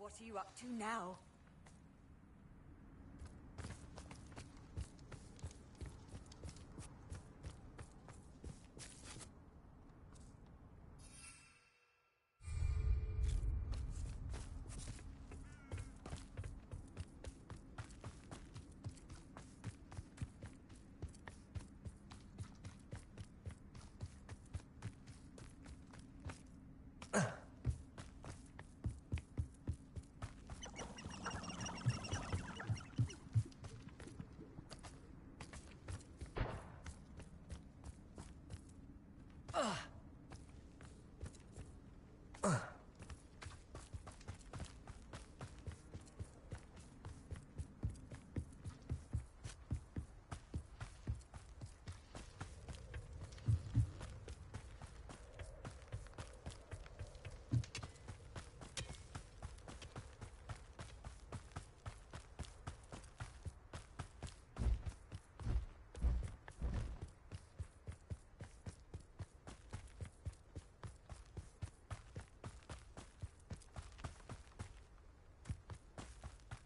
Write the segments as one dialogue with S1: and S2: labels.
S1: What are you up to now?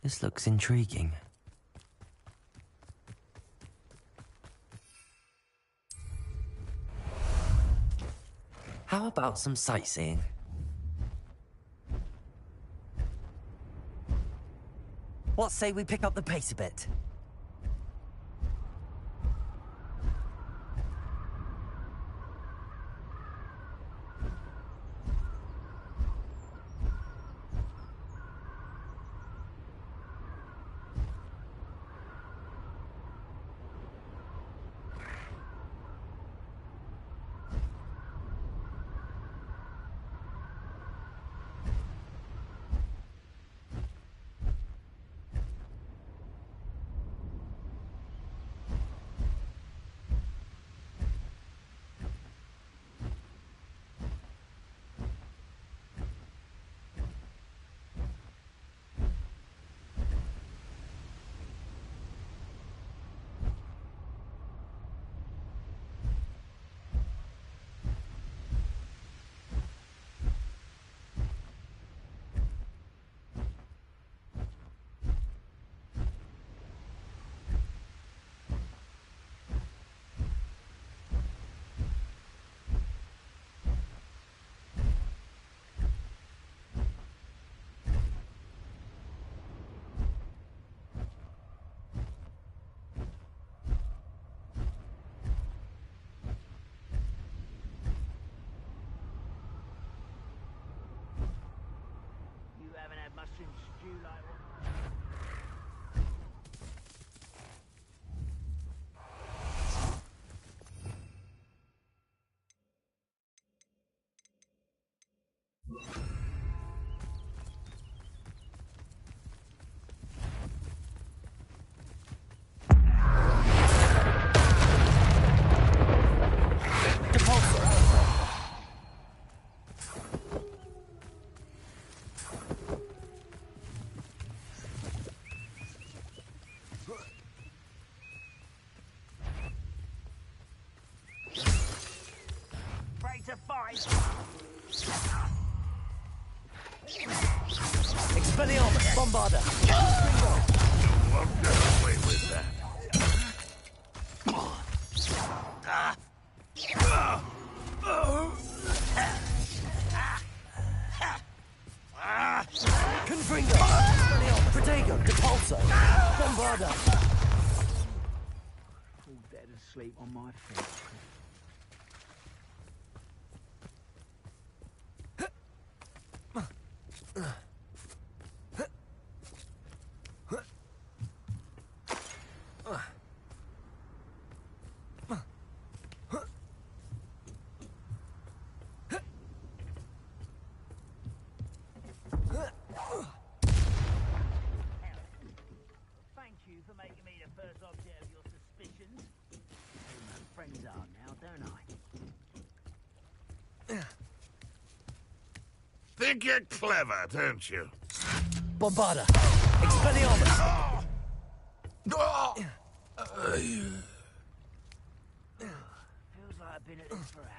S2: This looks intriguing. How about some sightseeing? What say we pick up the pace a bit?
S3: Mushroom stew like one. To fight.
S2: Expelliarmus, Bombarda.
S4: Won't get away with that.
S2: Confringo, Expelliarmus, Protego, Depulso, Bombarda.
S3: All dead asleep on my feet. Thank you for making me the first object of your suspicions. Who my friends are now, don't I?
S4: Think you're clever, don't you?
S2: Bombarda, Expelliarmus.
S3: Feels like I've been at this for hours.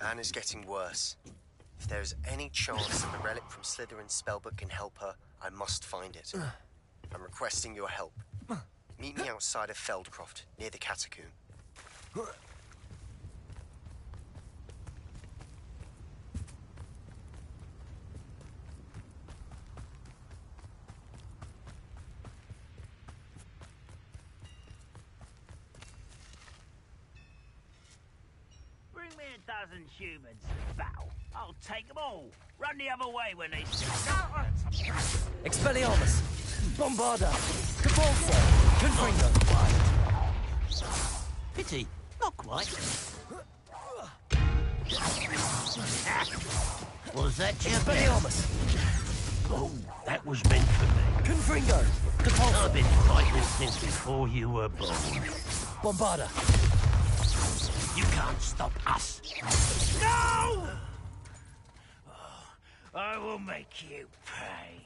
S1: Anna's getting worse. If there is any chance that the relic from Slytherin's spellbook can help her, I must find it. I'm requesting your help. Meet me outside of Feldcroft, near the catacomb.
S3: Bring me a dozen humans to battle. I'll take them all. Run the other way when they start.
S2: Expelliarmus! Bombarda! Capulso! Confringo!
S3: Pity, not quite. Was that your
S2: Expelliarmus!
S3: Oh, that was meant for me.
S2: Confringo!
S3: I've
S2: Capulso!
S3: been fighting since before you were born.
S2: Bombarda!
S3: You can't stop us. No! I will make you pay.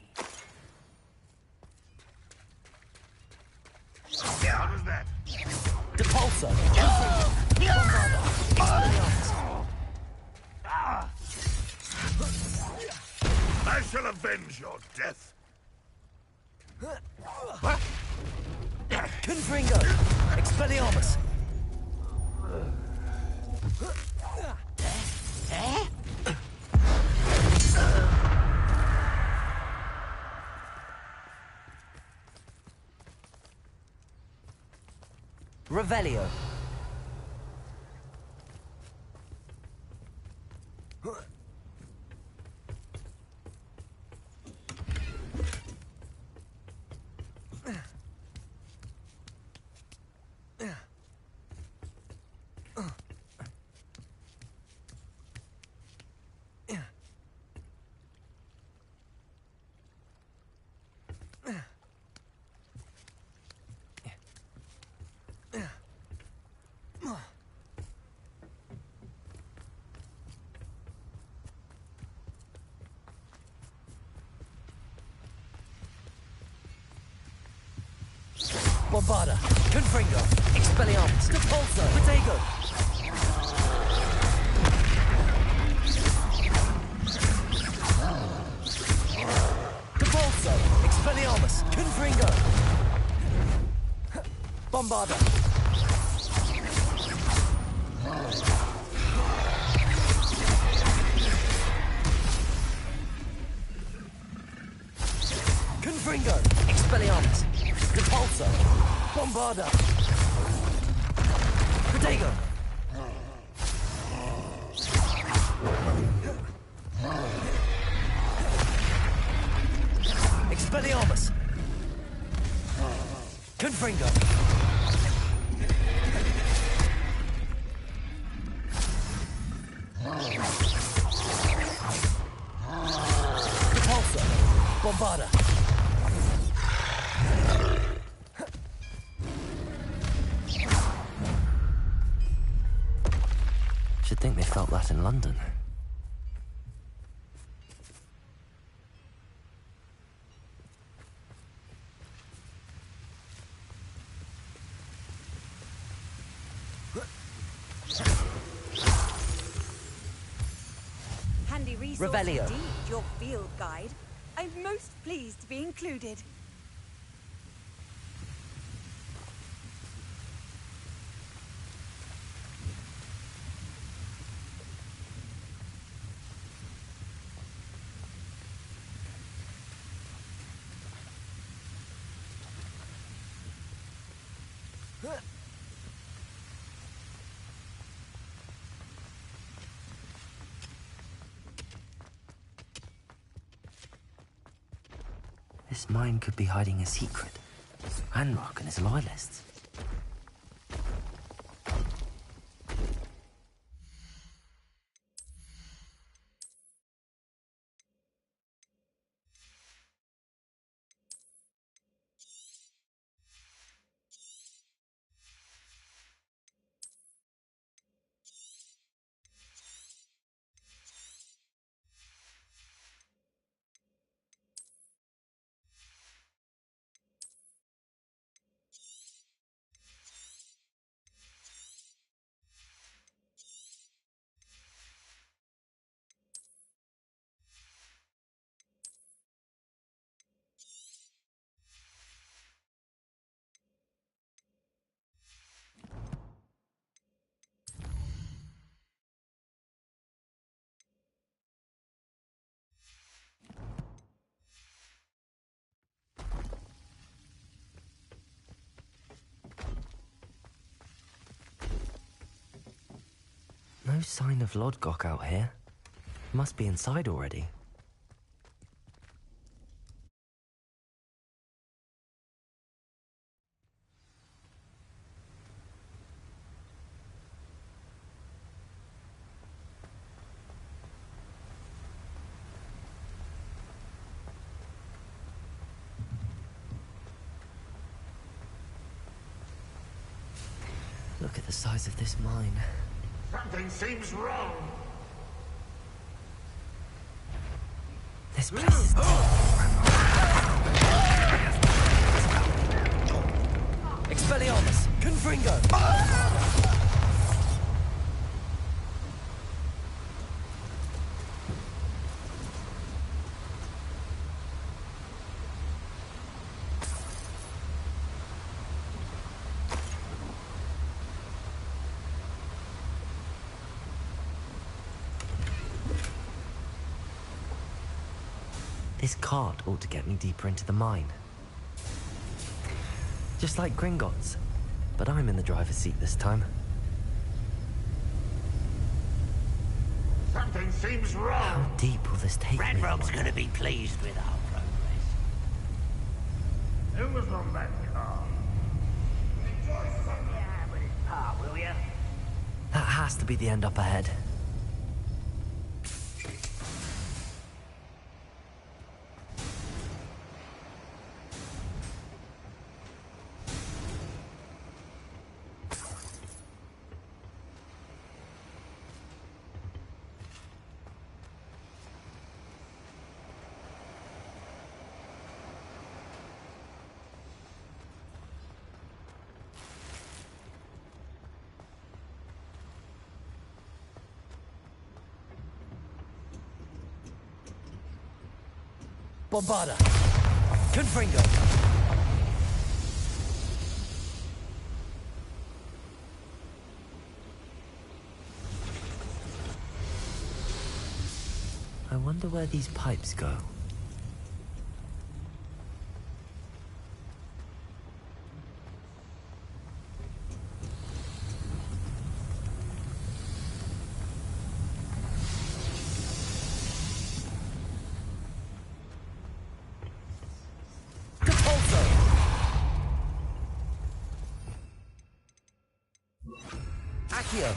S4: How was that?
S2: Depulso! Confringo! Bombarda! Expelliarmus!
S4: I shall avenge your death.
S2: Confringo! Expelliarmus! Revelio. Bombarda, Confringo, Expelliarmus, Depulso, Protego. Depulso, Expelliarmus, Confringo. Bombarda. Confringo, Expelliarmus, Depulso, Bombarda, Protego. Expelliarmus, Confringo. Depulso, Bombarda. Should think they felt that in London.
S5: Handy resource
S2: Revelio.
S5: indeed, your field guide. I'm most pleased to be included.
S2: This mine could be hiding a secret. Anrock and his loyalists. No sign of Lodgok out here. Must be inside already. Look at the size of this mine.
S4: Something seems wrong.
S2: This place is Expelliarmus! Confringo! This cart ought to get me deeper into the mine. Just like Gringotts, but I'm in the driver's seat this time.
S4: Something seems
S2: How
S4: wrong.
S2: deep will this take
S3: Red
S2: me?
S3: Rogue's gonna be pleased with our progress.
S4: Who was on that car?
S3: Yeah, with his pa, will ya?
S2: That has to be the end up ahead. Bombarda! Confringo! I wonder where these pipes go. Accio!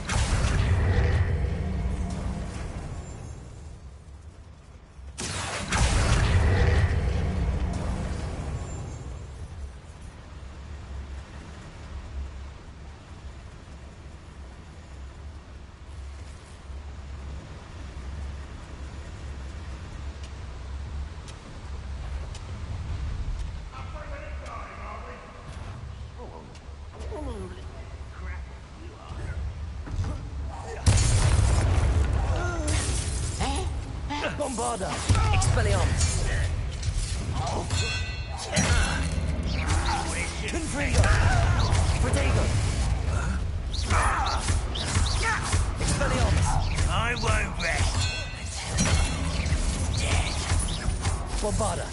S2: Bombarda! Expelliarmus! Confringo! Protego! Expelliarmus!
S3: I won't rest.
S2: Bombarda!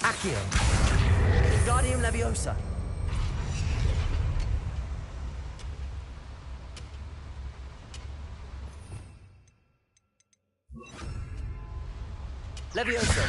S2: Accio! Guardium Leviosa! Leviosa!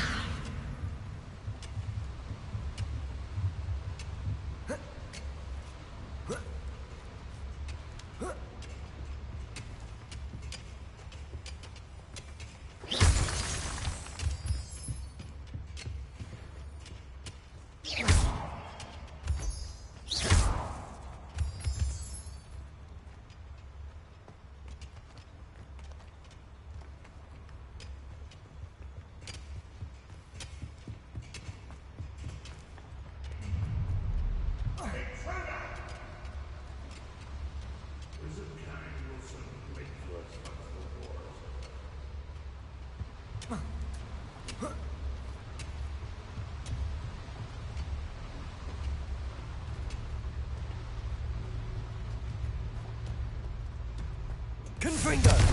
S2: Confringo!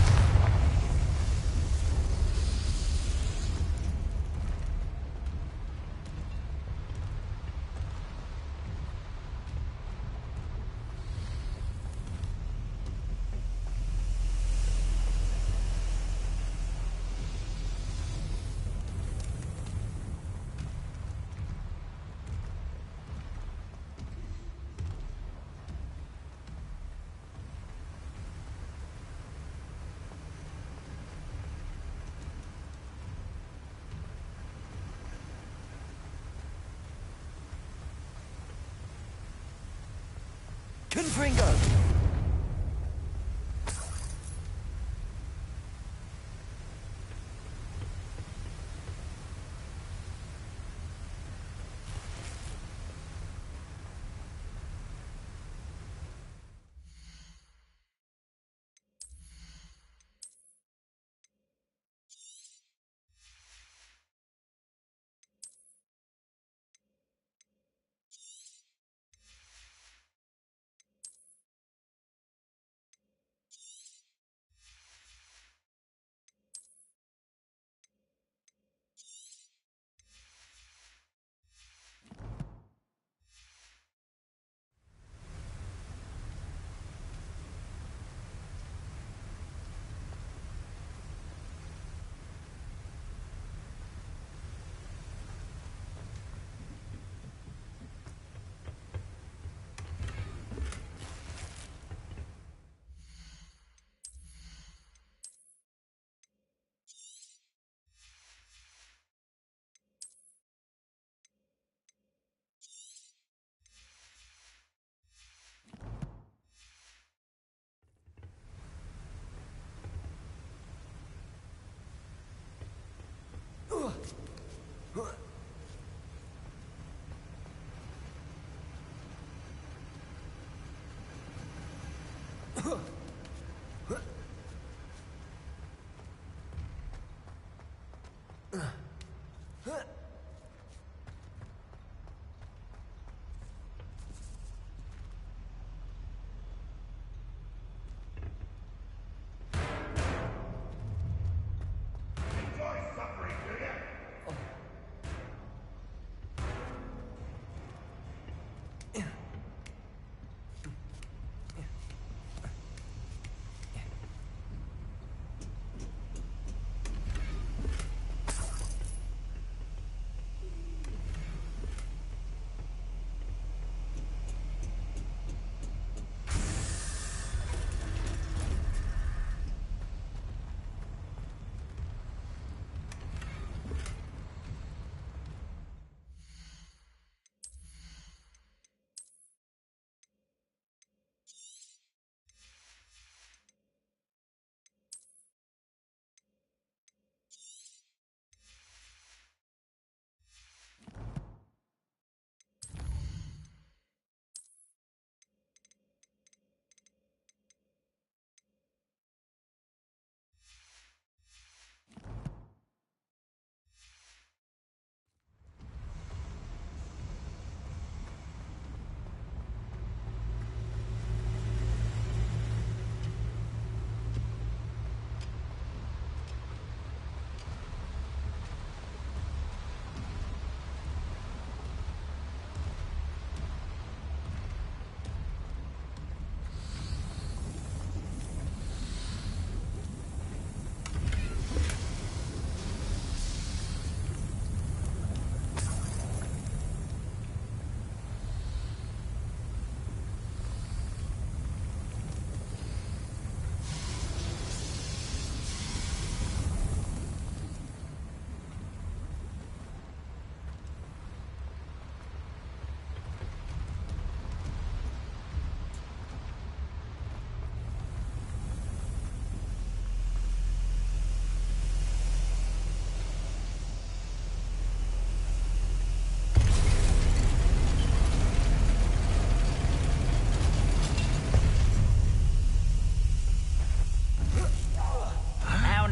S2: Confringo!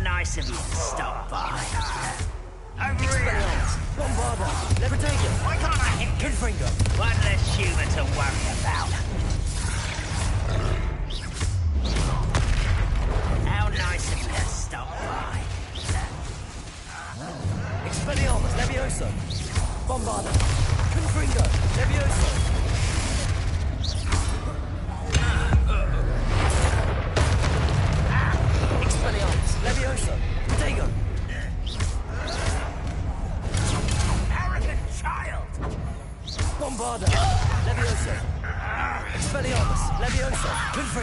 S3: Nice of you to stop by. Over here!
S2: Bombarda! Levitator!
S3: Why can't I hit you?
S2: Confringo!
S3: One less human to worry about.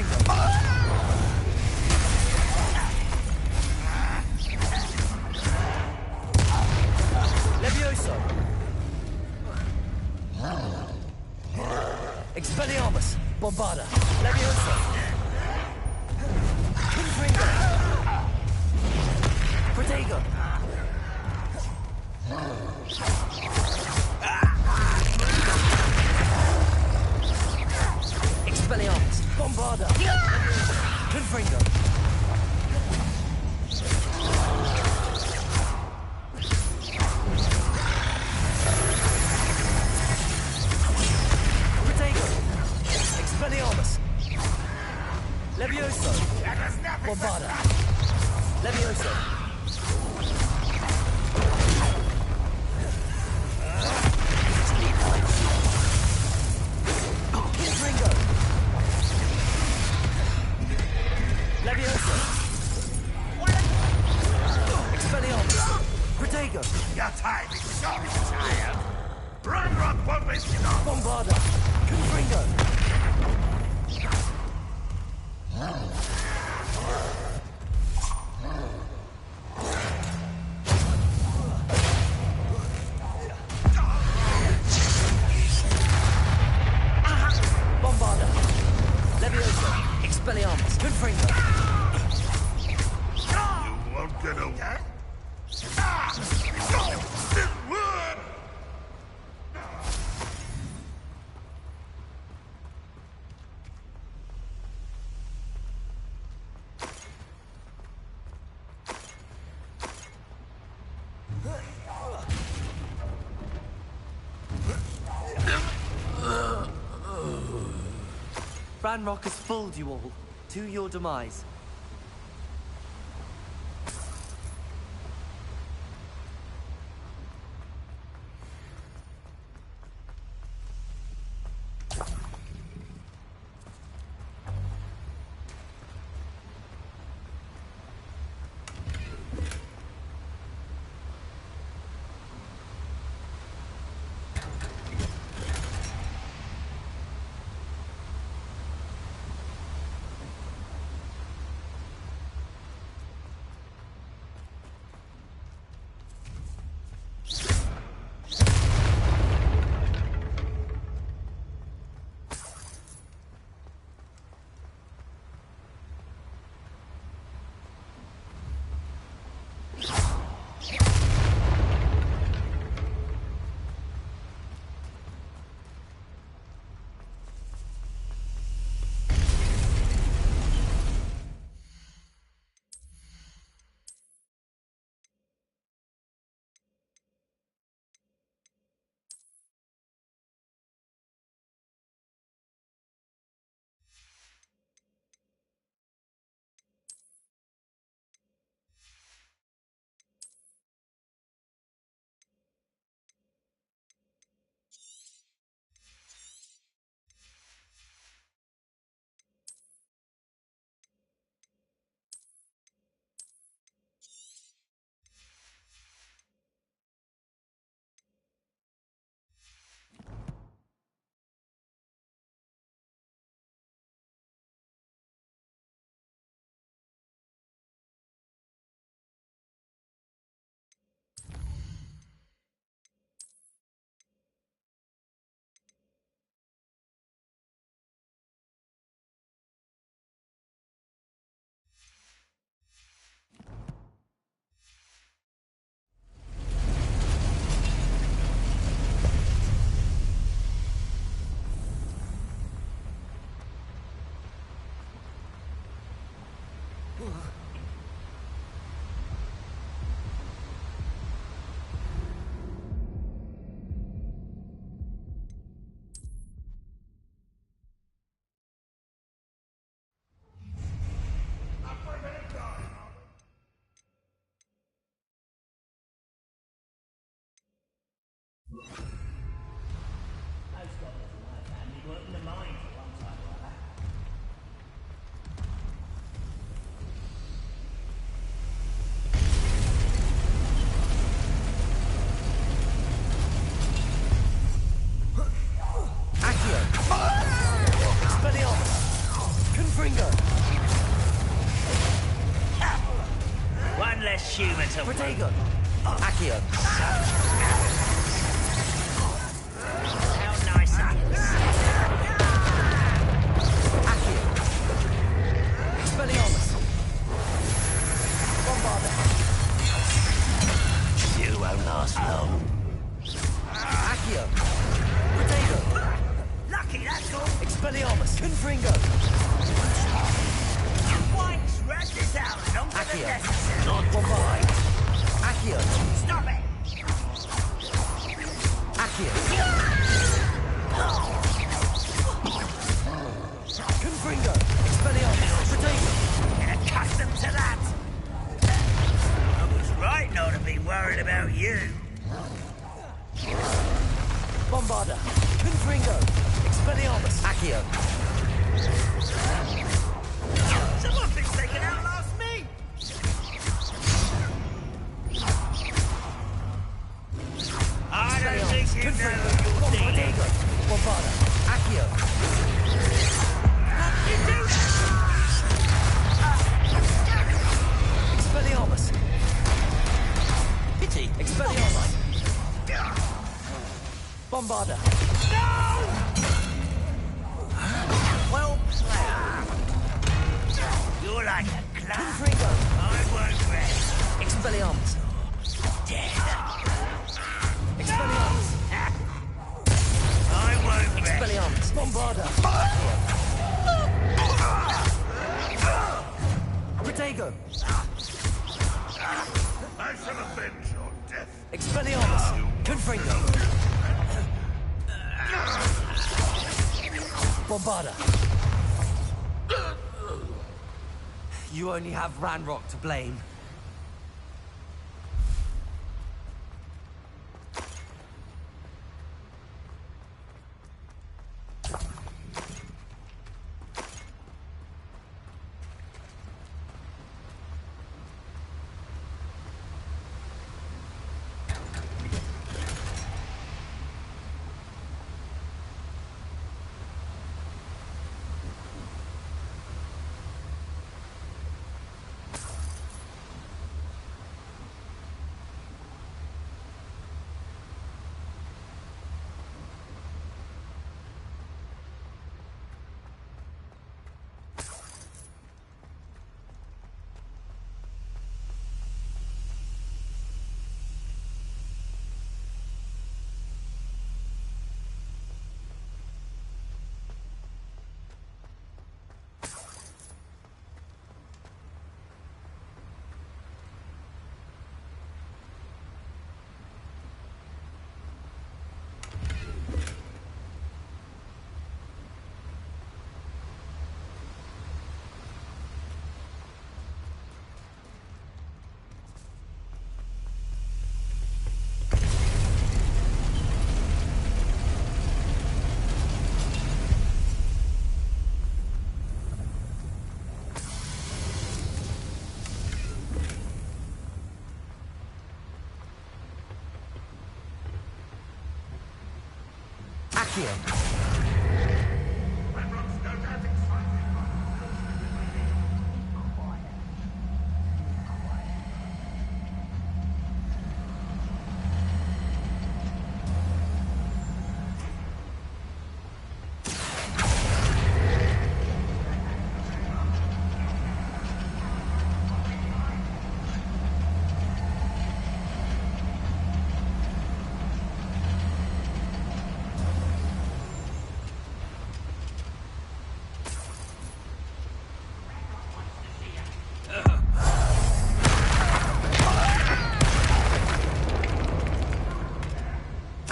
S2: Confringo. Levioso. Expelliarmus. Bombarda. Levioso. Confringo. Protego. Expelliarmus. Bombarda. Confringo. Protego. Expelliarmus. Levioso. Bombarda. Levioso. Confringo. Levioso. Expelliarmus. Protego.
S4: Your time is so tired. Run won't waste enough.
S2: Bombarda. Confringo. Bombarda. Levioso. Expelliarmus. Confringo.
S4: You won't get away.
S2: Ranrock has fooled you all to your demise. Protego!
S3: One less human to
S2: Protego! Accio!
S3: How nice are you?
S2: Accio! Expelliarmus! Bombarda!
S3: You won't last long.
S2: Accio! Protego!
S3: Lucky, that's all.
S2: Expelliarmus! Confringo!
S3: Whites, rest this out longer than
S2: Accio!
S3: necessary.
S2: Not Bombard! Accio!
S3: Stop it!
S2: Accio! Confringo! Expelliarmus! Protego!
S3: Get accustomed to that. I was right not to be worried about you.
S2: Bombarda! Confringo! Expelliarmus! Accio!
S3: Someone thinks they can outlast me. I don't think you know what you're dealing.
S2: Protego! Bombarda! Accio!
S3: You do
S2: Expelliarmus! Pity! Expelliarmus! Bombarda!
S3: well played. You're like a clown.
S2: Confringo!
S3: I won't rest.
S2: Expelliarmus!
S3: Dead.
S2: Expelliarmus!
S3: I won't rest.
S2: Expelliarmus! Bombarda! Protego!
S4: I shall avenge your death.
S2: Expelliarmus! Confringo! Bombarda! You only have Ranrock to blame.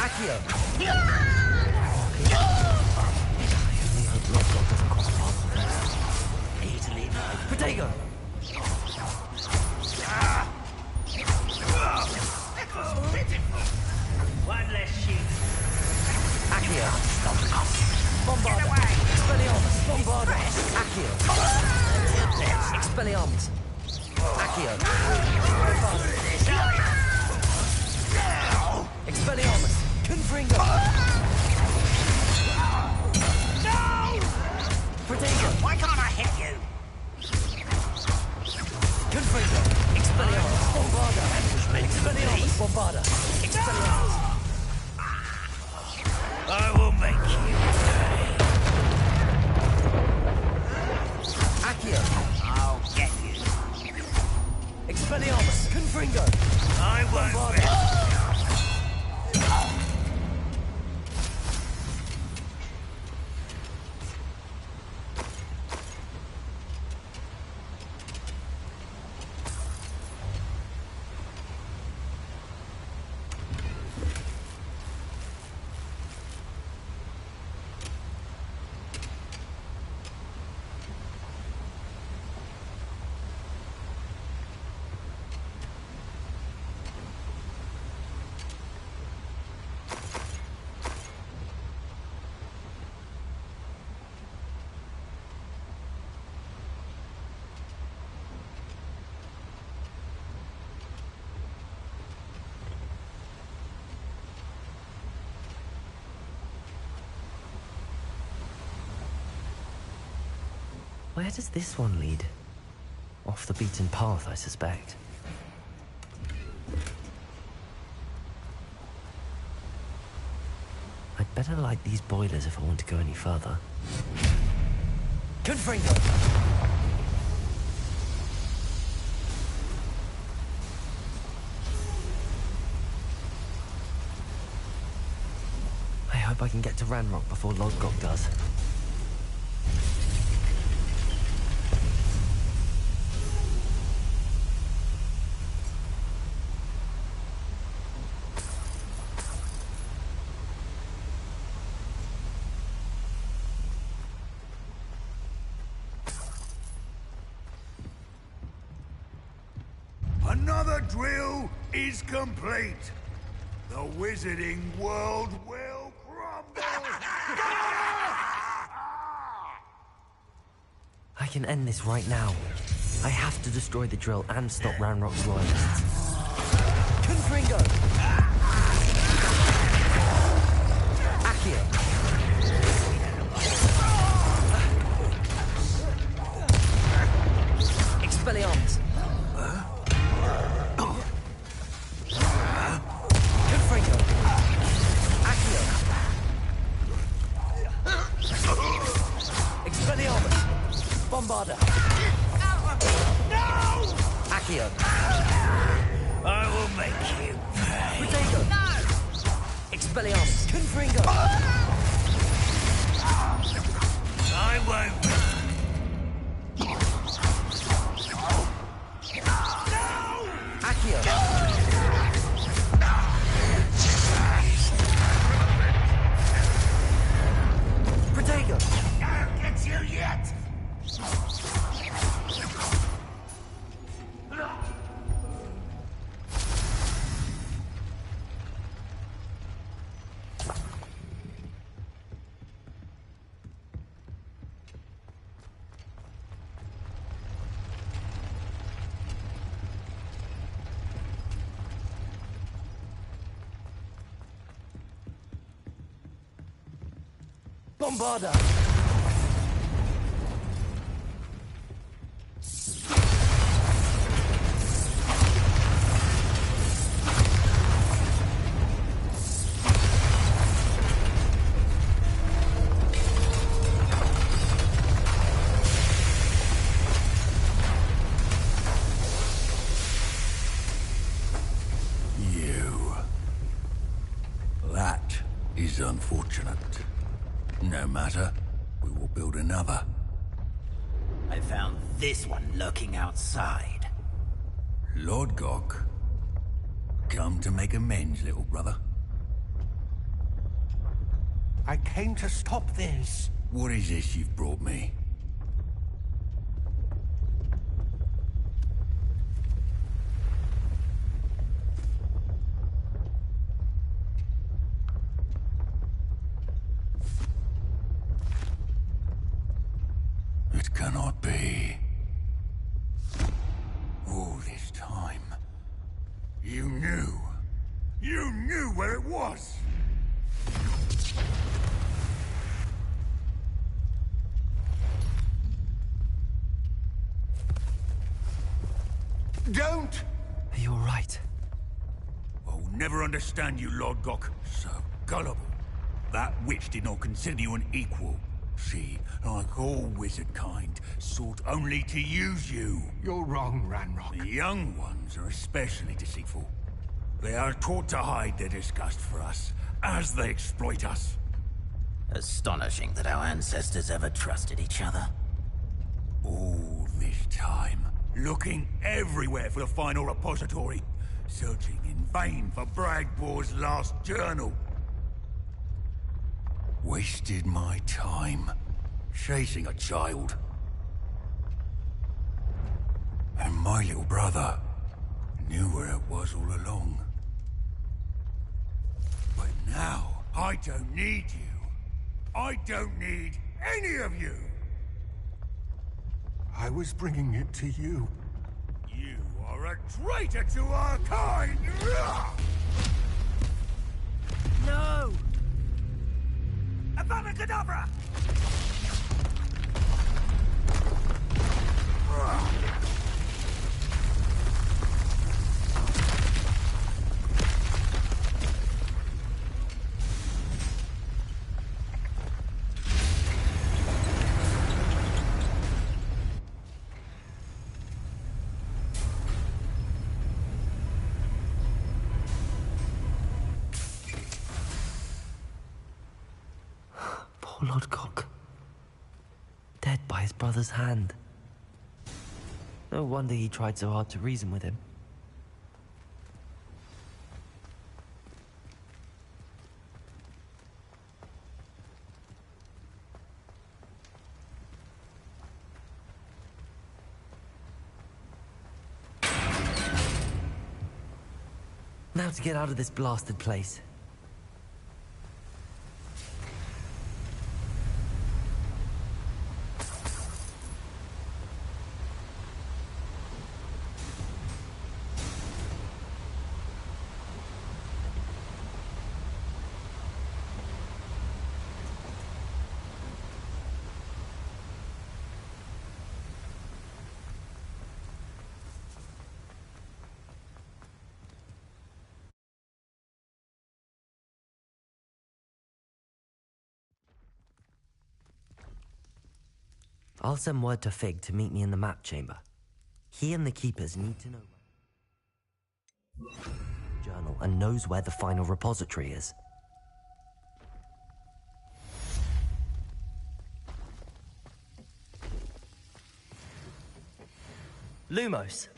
S2: Accio! Protego!
S3: One less shoot.
S2: Accio! Bombard! Expelliarmus! Bombard! Accio! Expelliarmus! Accio! Expelliarmus! Confringo!
S3: No!
S2: Protego!
S3: Why can't I hit you?
S2: Bombarda! Expelliarmus!
S3: I will make you pay.
S2: Accio!
S3: I'll get you.
S2: Expelliarmus! Confringo!
S3: I won't
S2: Bombarda!
S3: rest.
S2: Where does this one lead? Off the beaten path, I suspect. I'd better light these boilers if I want to go any further. Confringo! I hope I can get to Ranrock before Lodgok does.
S4: Another drill is complete. The wizarding world will crumble.
S2: I can end this right now. I have to destroy the drill and stop Ranrock's loyalists. Confringo! Accio! Expelliarmus! Confringo! Accio! Expelliarmus! Bombarda!
S3: No!
S2: Accio!
S3: I will make you pay.
S2: Protego!
S3: No!
S2: Expelliarmus! Confringo!
S3: I won't.
S2: Accio! Protego!
S4: I'll get you yet.
S2: Bombarda!
S4: You. That is unfortunate. No matter, we will build another.
S3: I found this one lurking outside.
S4: Lord Gok, come to make amends, little brother.
S6: I came to stop this.
S4: What is this you've brought me? It cannot be. All this time, you knew. You knew where it was. Don't!
S2: Are you all right?
S4: A never understand you, Lord Gok. So gullible. That witch did not consider you an equal. She, like all wizard kind, sought only to use you.
S6: You're wrong,
S4: The
S6: Ranrock.
S4: young ones are especially deceitful. They are taught to hide their disgust for us, as they exploit us.
S7: Astonishing that our ancestors ever trusted each other.
S4: All this time, looking everywhere for the final repository, searching in vain for Bragbor's last journal. Wasted my time, chasing a child. And my little brother knew where it was all along. But now, I don't need you. I don't need any of you.
S6: I was bringing it to you.
S4: You are a traitor to our kind!
S3: No! Avada Kedavra!
S2: Poor Lodgok. Dead by his brother's hand. No wonder he tried so hard to reason with him. Now to get out of this blasted place. I'll send word to Fig to meet me in the map chamber. He and the Keepers need to know journal and knows where the final repository is. Lumos.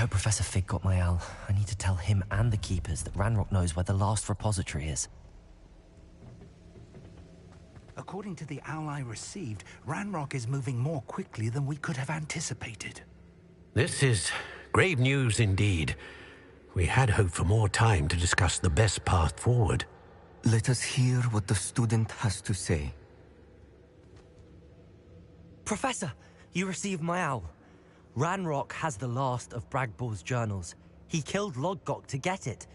S2: hope Professor Fig got my owl. I need to tell him and the Keepers that Ranrock knows where the last repository is.
S8: According to the owl I received, Ranrock is moving more quickly than we could have anticipated.
S9: This is grave news indeed. We had hoped for more time to discuss the best path forward.
S10: Let us hear what the student has to say.
S2: Professor, you received my owl. Ranrock has the last of Bragbor's journals. He killed Lodgok to get it.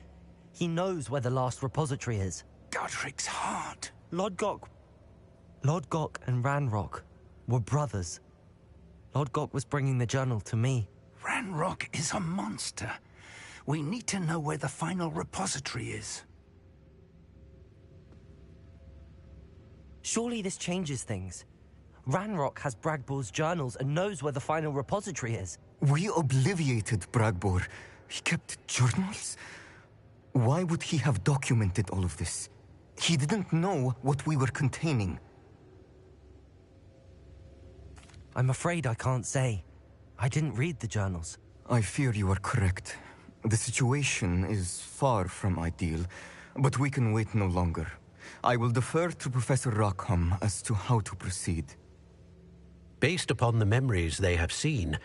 S2: He knows where the last repository is.
S8: Godric's heart.
S2: Lodgok and Ranrock were brothers. Lodgok was bringing the journal to me.
S8: Ranrock is a monster. We need to know where the final repository is.
S2: Surely this changes things. Ranrock has Bragbor's journals and knows where the final repository is.
S10: We obliviated Bragbor. He kept journals? Why would he have documented all of this? He didn't know what we were containing.
S2: I'm afraid I can't say. I didn't read the journals.
S10: I fear you are correct. The situation is far from ideal, but we can wait no longer. I will defer to Professor Rockham as to how to proceed.
S9: Based upon the memories they have seen,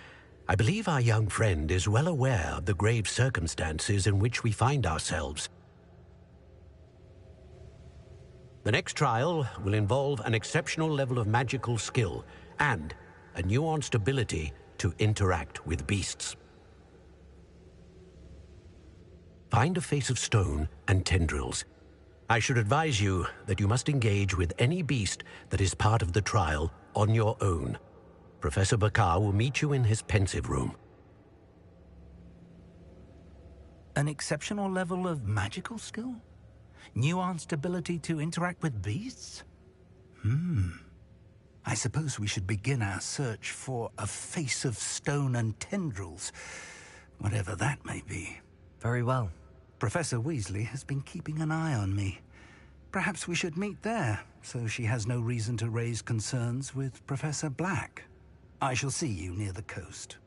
S9: I believe our young friend is well aware of the grave circumstances in which we find ourselves. The next trial will involve an exceptional level of magical skill and a nuanced ability to interact with beasts. Find a face of stone and tendrils. I should advise you that you must engage with any beast that is part of the trial on your own. Professor Bakar will meet you in his pensive room.
S8: An exceptional level of magical skill? Nuanced ability to interact with beasts? I suppose we should begin our search for a face of stone and tendrils, whatever that may be.
S2: Very well.
S8: Professor Weasley has been keeping an eye on me. Perhaps we should meet there, so she has no reason to raise concerns with Professor Black. I shall see you near the coast.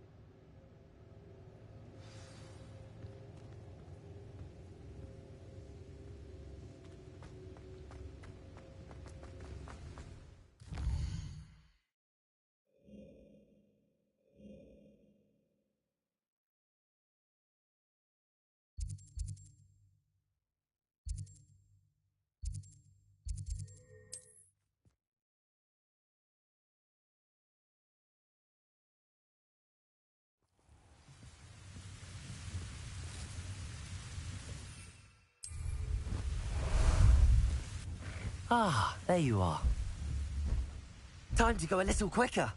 S2: Ah, there you are. Time to go a little quicker.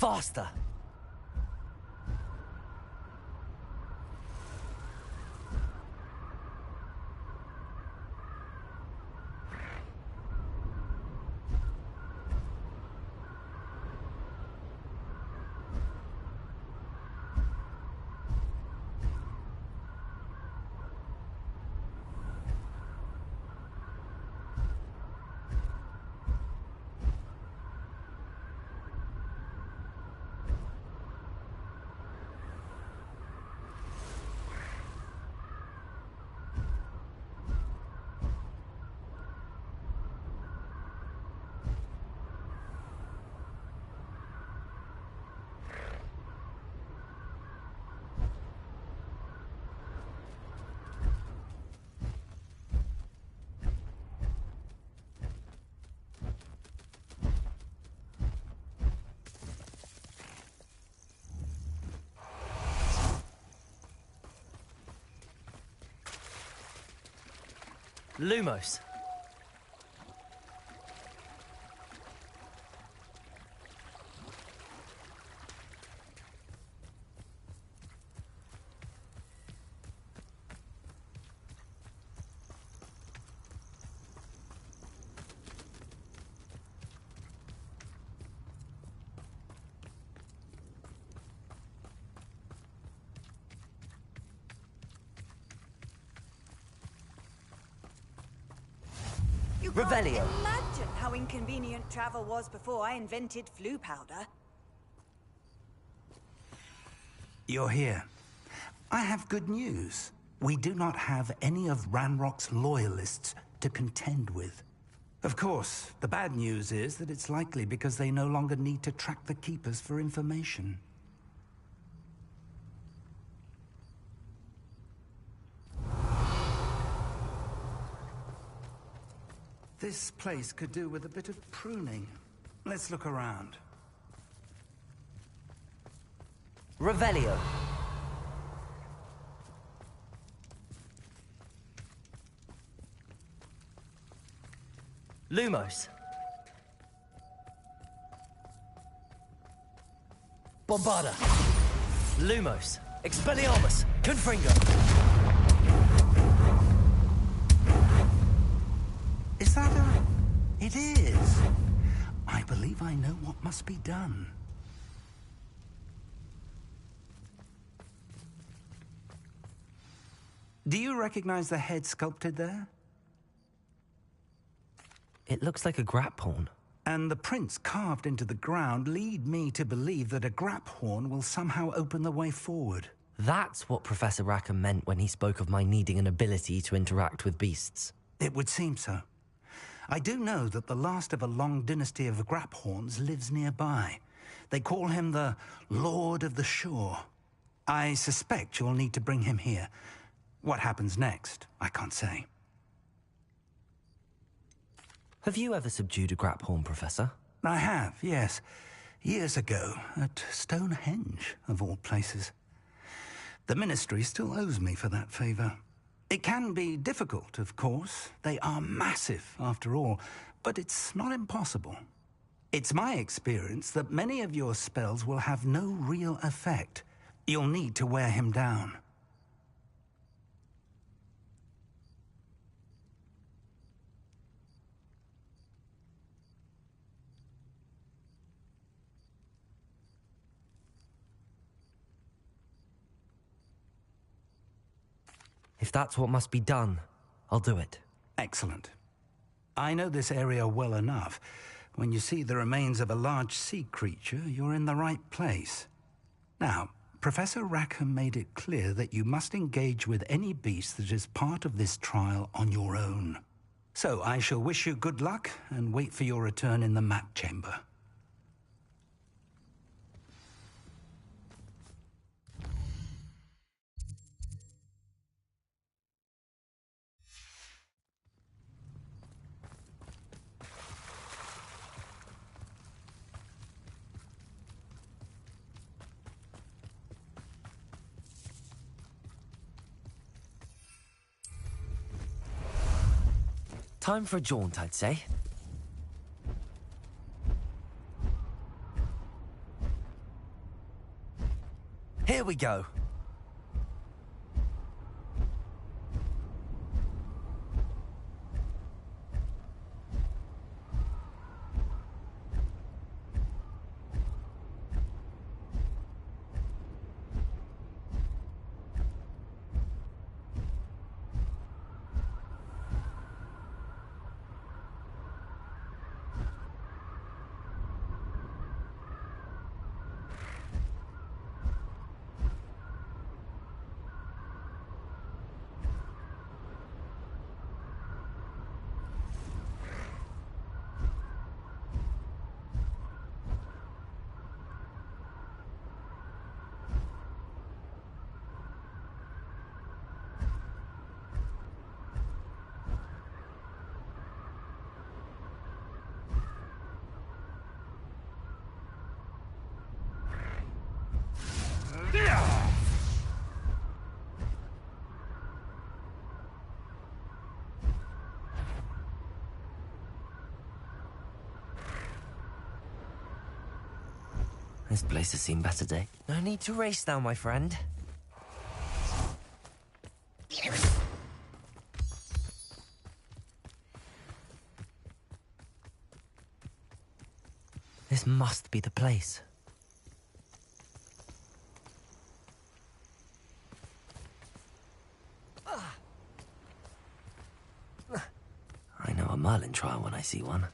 S2: Faster! Lumos.
S5: You
S2: Revelio.
S5: can't imagine how inconvenient travel was before I invented flu powder.
S8: You're here. I have good news. We do not have any of Ranrock's loyalists to contend with. Of course, the bad news is that it's likely because they no longer need to track the Keepers for information. This place could do with a bit of pruning. Let's look around.
S2: Revelio. Lumos. Bombarda. Lumos. Expelliarmus. Confringo.
S8: Is that a... It is. I believe I know what must be done. Do you recognize the head sculpted there?
S2: It looks like a grap horn.
S8: And the prints carved into the ground lead me to believe that a grap horn will somehow open the way forward.
S2: That's what Professor Rackham meant when he spoke of my needing an ability to interact with beasts.
S8: It would seem so. I do know that the last of a long dynasty of grap horns lives nearby. They call him the Lord of the Shore. I suspect you'll need to bring him here. What happens next, I can't say.
S2: Have you ever subdued a grap horn, Professor?
S8: I have, yes. Years ago, at Stonehenge, of all places. The Ministry still owes me for that favor. It can be difficult, of course. They are massive, after all, but it's not impossible. It's my experience that many of your spells will have no real effect. You'll need to wear him down.
S2: If that's what must be done, I'll do it.
S8: Excellent. I know this area well enough. When you see the remains of a large sea creature, you're in the right place. Now, Professor Rackham made it clear that you must engage with any beast that is part of this trial on your own. So I shall wish you good luck and wait for your return in the map chamber.
S2: Time for a jaunt, I'd say. Here we go. This place has seen better days. No need to race now, my friend. This must be the place. I know know a Merlin trial when I see one.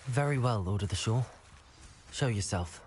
S2: Very well, Lord of the Shore. Show yourself.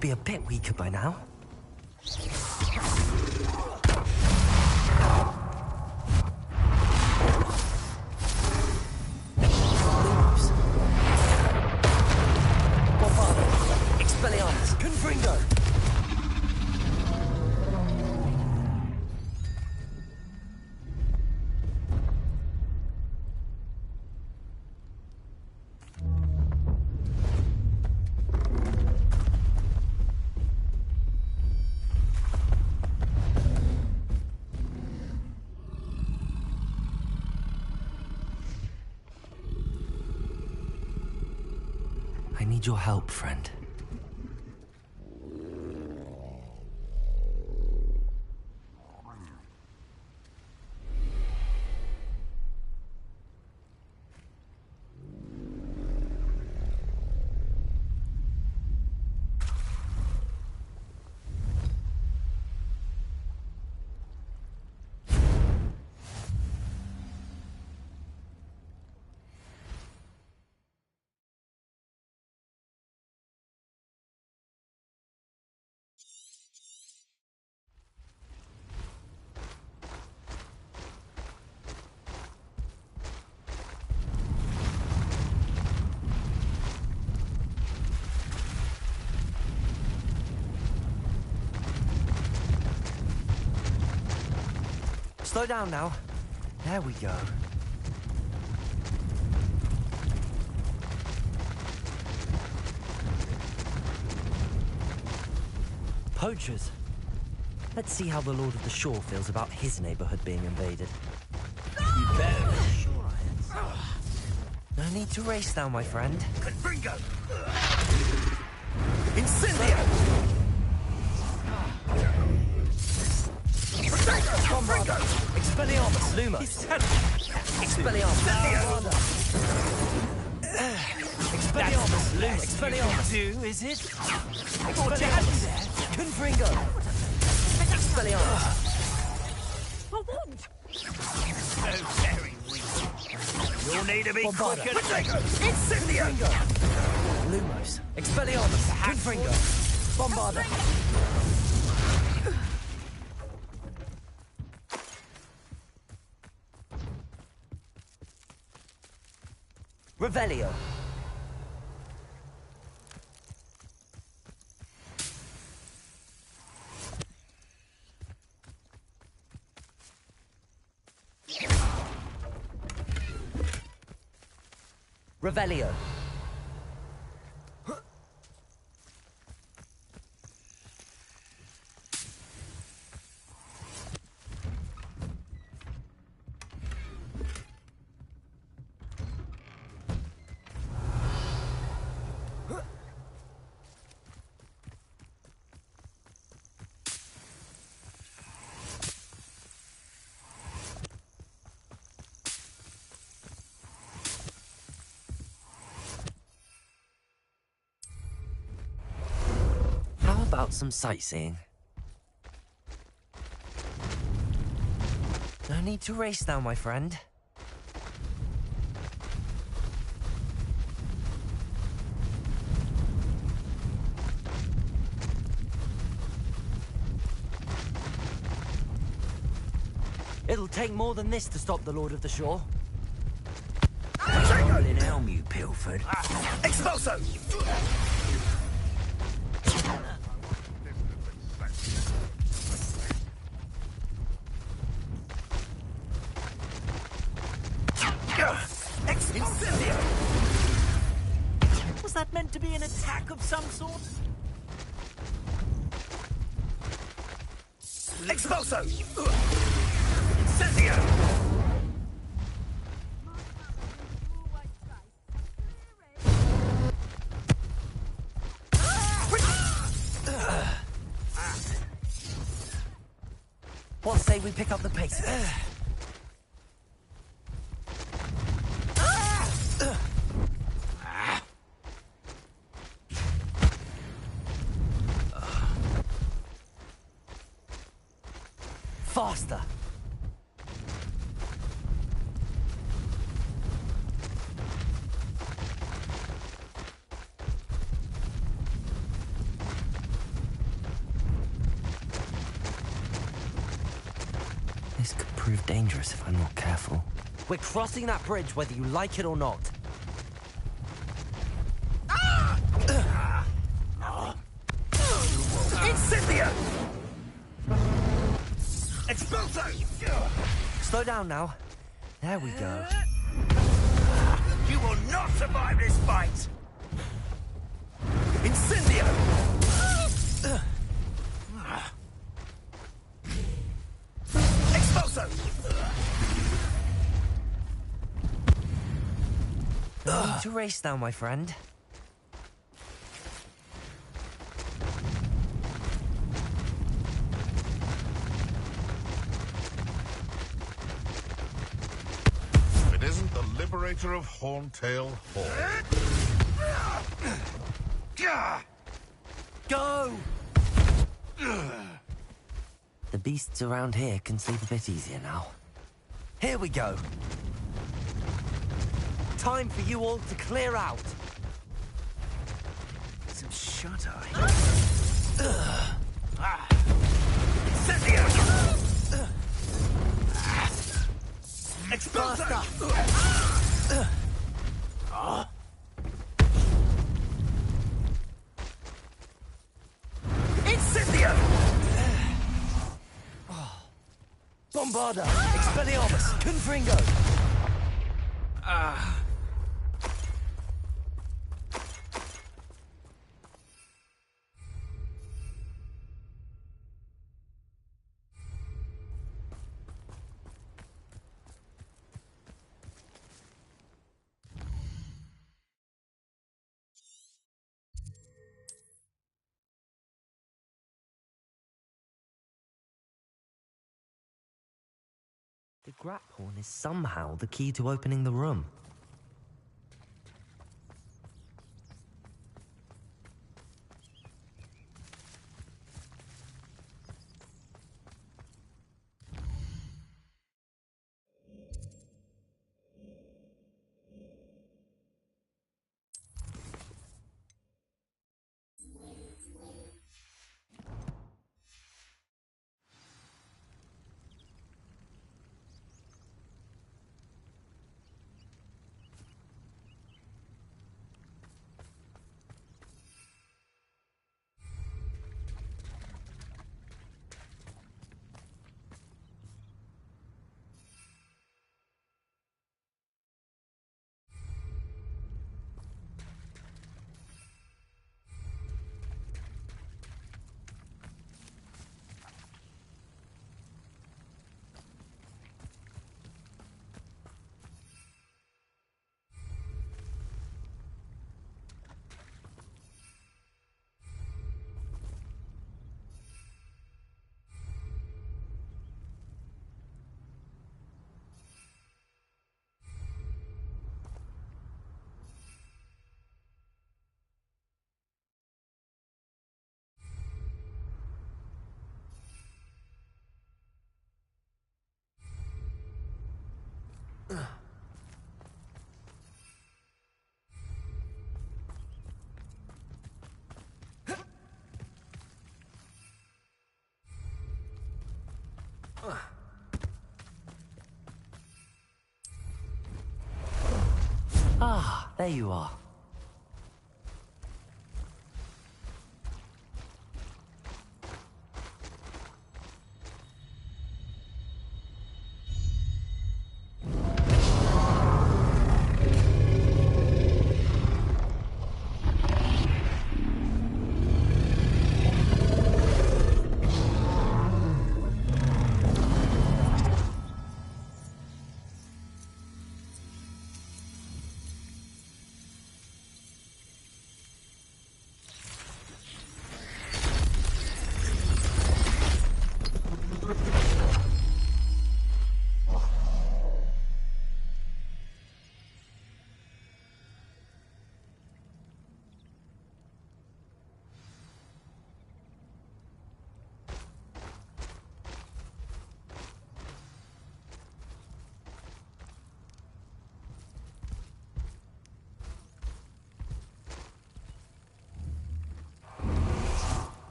S2: Be a bit weaker by now. Lumos. Bombardo. Expelliarmus. Confringo. I need your help, friend. Slow down now. There we go. Poachers. Let's see how the Lord of the Shore feels about his neighborhood being invaded.
S3: You better be sure I am.
S2: No need to race now, my friend.
S3: Confringo!
S2: Incendio! Confringo! Expelliarmus! Lumos! Expelliarmus! Expelliarmus! Lumos! Expelliarmus!
S3: Do, is it?
S2: Expelliarmus! Confringo! Expelliarmus!
S5: A wand!
S3: So very weak. You'll need to be
S2: Bombardo.
S3: quicker.
S2: Incendio! Lumos! Expelliarmus! Confringo! Bombardo! Revelio. Revelio. How about some sightseeing? No need to race now, my friend. It'll take more than this to stop the Lord of the Shore.
S7: Rolling helm, you pilfered.
S3: Expulso! Incendio! Was that meant to be an attack of some sort? Expulso! Incendio!
S2: What say we pick up the pace? Faster! This could prove dangerous if I'm not careful. We're crossing that bridge whether you like it or not.
S3: Incendio! Expulso!
S2: Slow down now. There we go.
S3: You will not survive this fight! Incendio! Expulso!
S2: No need to race now, my friend.
S11: It isn't the liberator of Horntail Hall.
S2: Go! The beasts around here can sleep a bit easier now. Here we go. Time for you all to clear out.
S7: Some shut-eye.
S3: Incendio! Expulso! Incendio!
S2: Bombarda! Expelliarmus! Confringo! The grap horn is somehow the key to opening the room. Ah, there you are.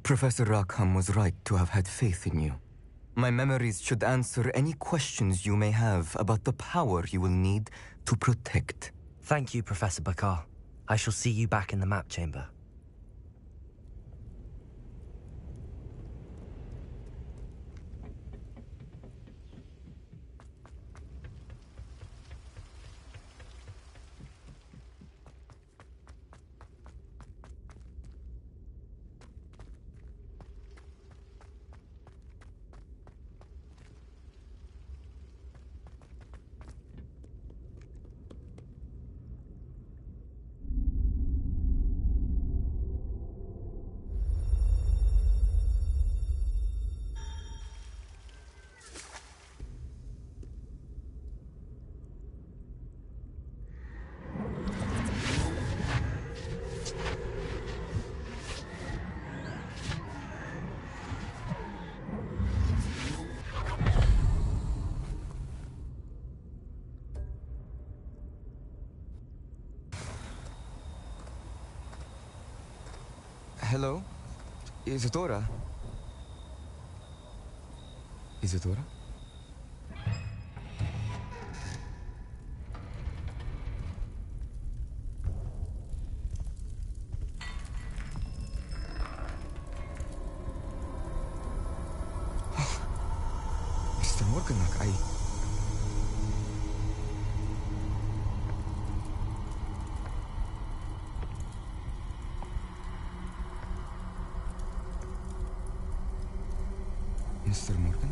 S10: Professor Rackham was right to have had faith in you. My memories should answer any questions you may have about the power you will need to protect.
S2: Thank you, Professor Bakar. I shall see you back in the map chamber.
S10: Hello? Isadora? Isadora? Mr. Morganach, Mr. Morgan?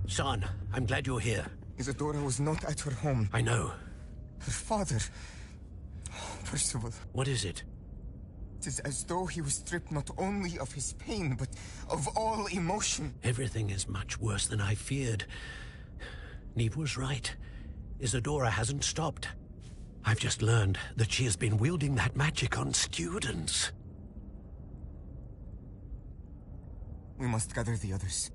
S9: Son, I'm glad you're here.
S10: Isadora was not at her home.
S9: I know.
S10: Her father... Percival.
S9: What is it?
S10: It is as though he was stripped not only of his pain, but of all emotion.
S9: Everything is much worse than I feared. Neve was right. Isadora hasn't stopped. I've just learned that she has been wielding that magic on students.
S10: We must gather the others.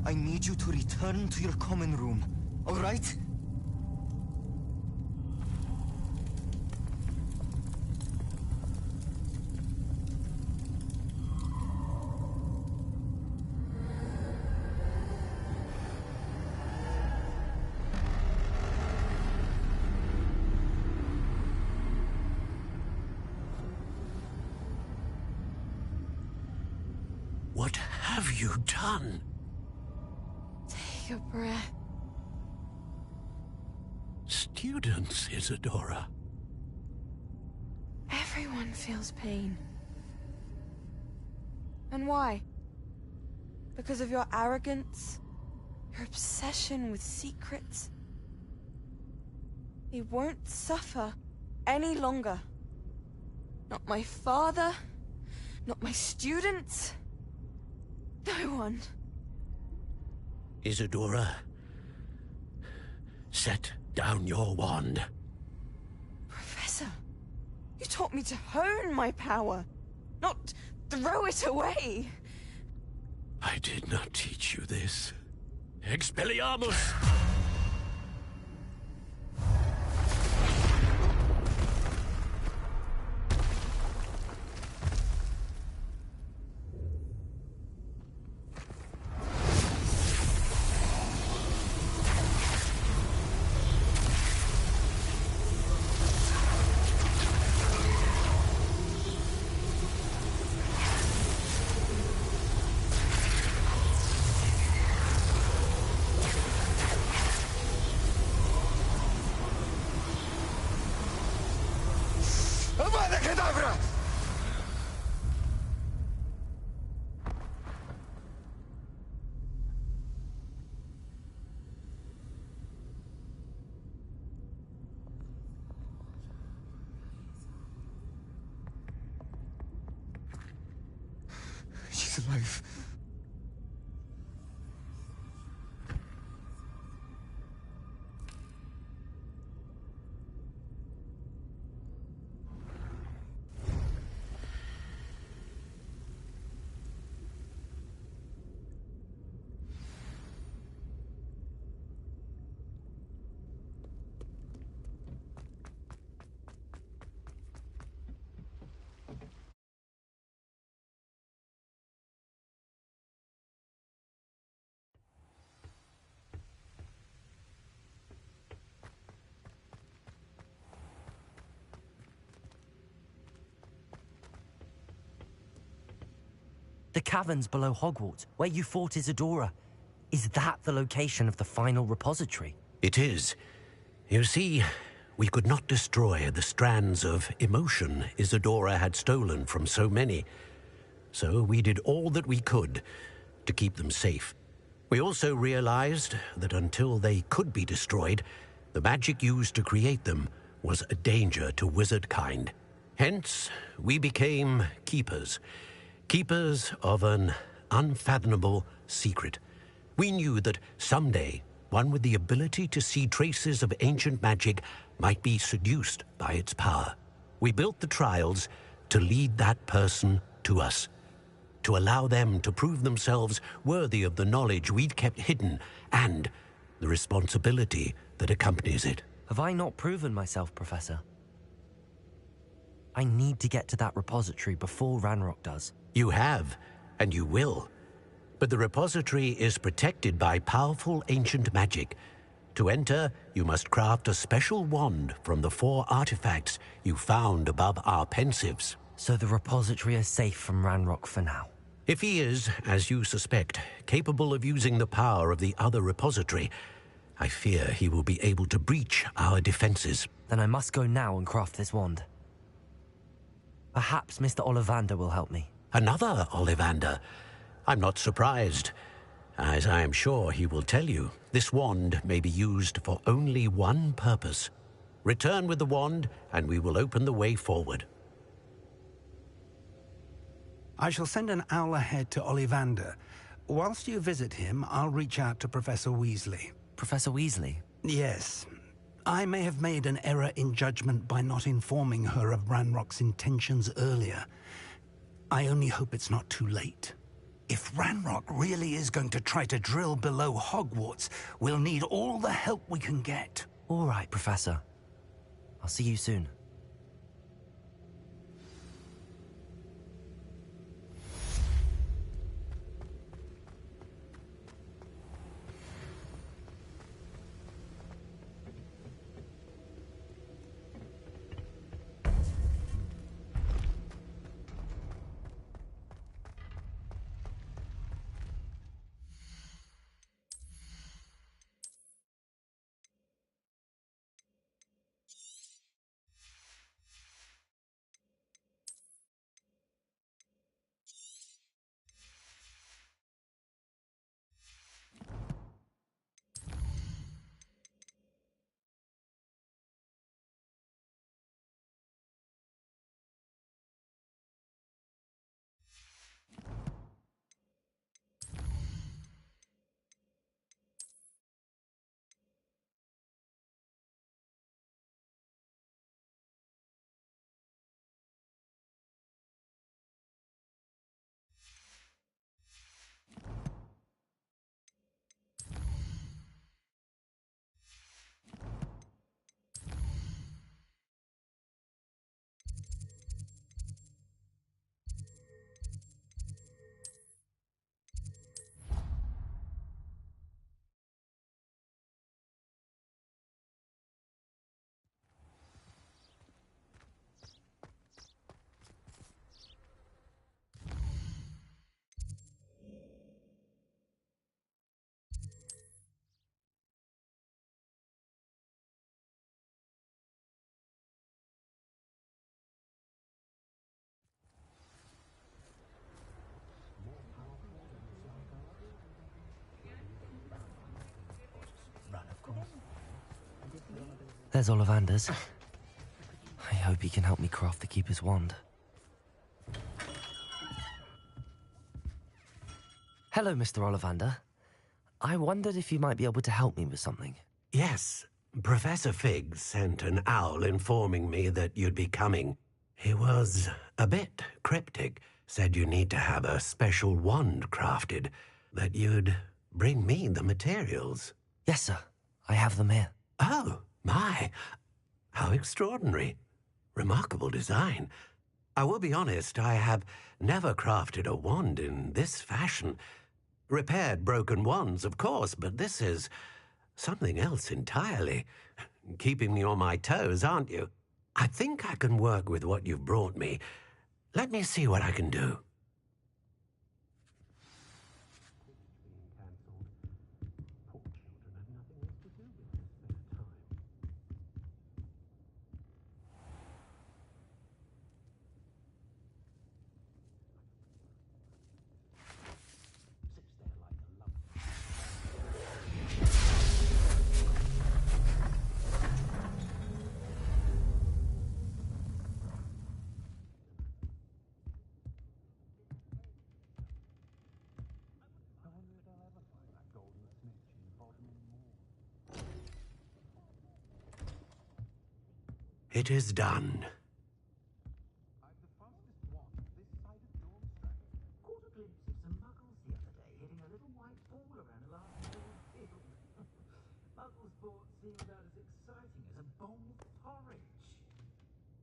S10: I need you to return to your common room, all right?
S9: What have you done?
S12: Take a breath.
S9: Students, Isadora.
S12: Everyone feels pain. And why? Because of your arrogance? Your obsession with secrets? He won't suffer any longer. Not my father, not my students, no one.
S9: Isadora, set down your wand.
S12: Professor, you taught me to hone my power, not throw it away.
S9: I did not teach you this. Expelliarmus!
S10: She's alive.
S2: The caverns below Hogwarts, where you fought Isadora. Is that the location of the final repository?
S9: It is. You see, we could not destroy the strands of emotion Isadora had stolen from so many. So we did all that we could to keep them safe. We also realized that until they could be destroyed, the magic used to create them was a danger to wizard kind. Hence, we became keepers. Keepers of an unfathomable secret. We knew that someday, one with the ability to see traces of ancient magic might be seduced by its power. We built the trials to lead that person to us, to allow them to prove themselves worthy of the knowledge we'd kept hidden and the responsibility that accompanies it.
S2: Have I not proven myself, Professor? I need to get to that repository before Ranrock does.
S9: You have, and you will. But the repository is protected by powerful ancient magic. To enter, you must craft a special wand from the 4 artifacts you found above our pensives.
S2: So the repository is safe from Ranrock for now.
S9: If he is, as you suspect, capable of using the power of the other repository, I fear he will be able to breach our defenses.
S2: Then I must go now and craft this wand. Perhaps Mr. Ollivander will help me.
S9: Another Ollivander? I'm not surprised. As I am sure he will tell you, this wand may be used for only one purpose. Return with the wand, and we will open the way forward.
S8: I shall send an owl ahead to Ollivander. Whilst you visit him, I'll reach out to Professor Weasley.
S2: Professor Weasley?
S8: Yes. I may have made an error in judgment by not informing her of Ranrock's intentions earlier. I only hope it's not too late. If Ranrock really is going to try to drill below Hogwarts, we'll need all the help we can get.
S2: All right, Professor. I'll see you soon. There's Ollivander's. I hope he can help me craft the Keeper's wand. Hello, Mr. Ollivander. I wondered if you might be able to help me with something.
S9: Yes, Professor Fig sent an owl informing me that you'd be coming. He was a bit cryptic, said you need to have a special wand crafted, that you'd bring me the materials.
S2: Yes, sir. I have them here.
S9: Oh, my. How extraordinary. Remarkable design. I will be honest, I have never crafted a wand in this fashion. Repaired broken wands, of course, but this is something else entirely. Keeping me on my toes, aren't you? I think I can work with what you've brought me. Let me see what I can do. It is done.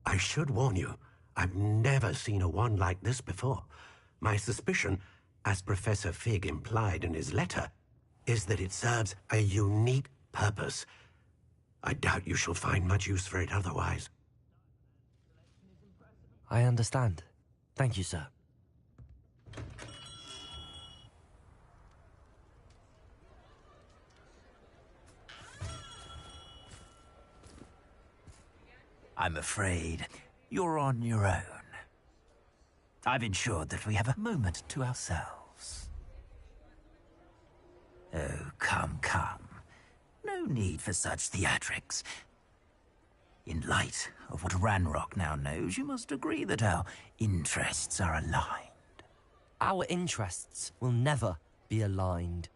S9: I should warn you, I've never seen a wand like this before. My suspicion, as Professor Fig implied in his letter, is that it serves a unique purpose. I doubt you shall find much use for it otherwise.
S2: I understand. Thank you, sir.
S3: I'm afraid you're on your own. I've ensured that we have a moment to ourselves. Oh, come, come. No need for such theatrics. In light of what Ranrock now knows, you must agree that our interests are aligned.
S2: Our interests will never be aligned.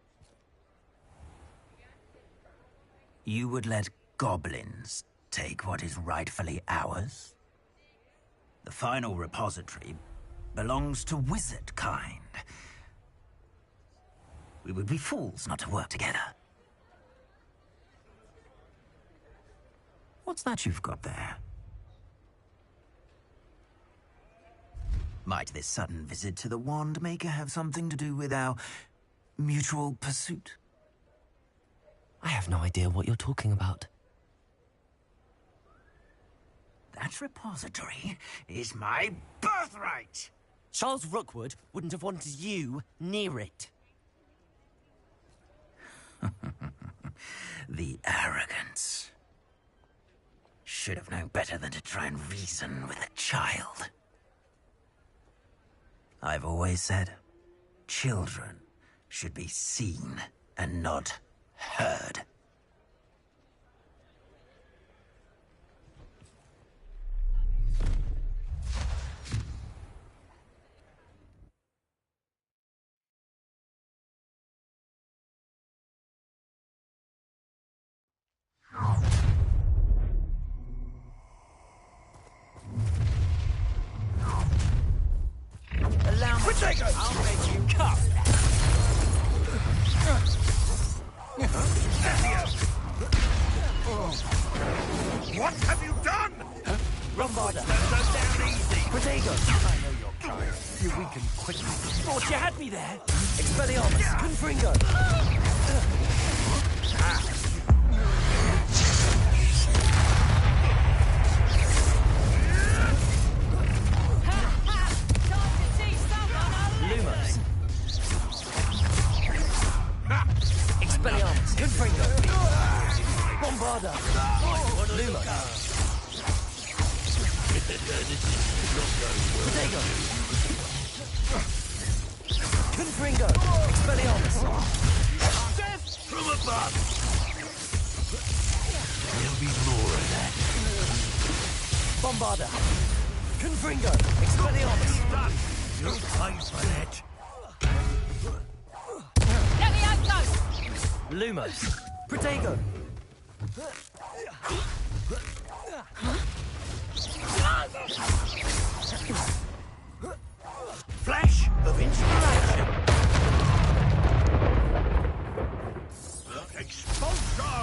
S3: You would let goblins take what is rightfully ours? The final repository belongs to wizard kind. We would be fools not to work together. What's that you've got there? Might this sudden visit to the Wand Maker have something to do with our mutual pursuit?
S2: I have no idea what you're talking about.
S3: That repository is my birthright!
S2: Charles Rookwood wouldn't have wanted you near it.
S3: The arrogance. Should have known better than to try and reason with a child. I've always said, children should be seen and not heard. Allow me. I'll make you come.
S4: What have you done?
S2: Rombarda!
S3: Down easy.
S2: Protego!
S3: I know you're kind.
S2: You weaken quickly.
S3: Thought you had me there.
S2: Expelliarmus! Confringo! Lumos! Expelliarmus! Confringo! Bombarda! Lumos! Protego! Confringo! Expelliarmus!
S4: Death from above! There'll be more of that.
S2: Bombarda. Confringo. Expelliarmus.
S4: Done. You'll pay for that.
S13: Let me out, go!
S2: Lumos. Protego.
S9: Flash of inspiration. Expulso!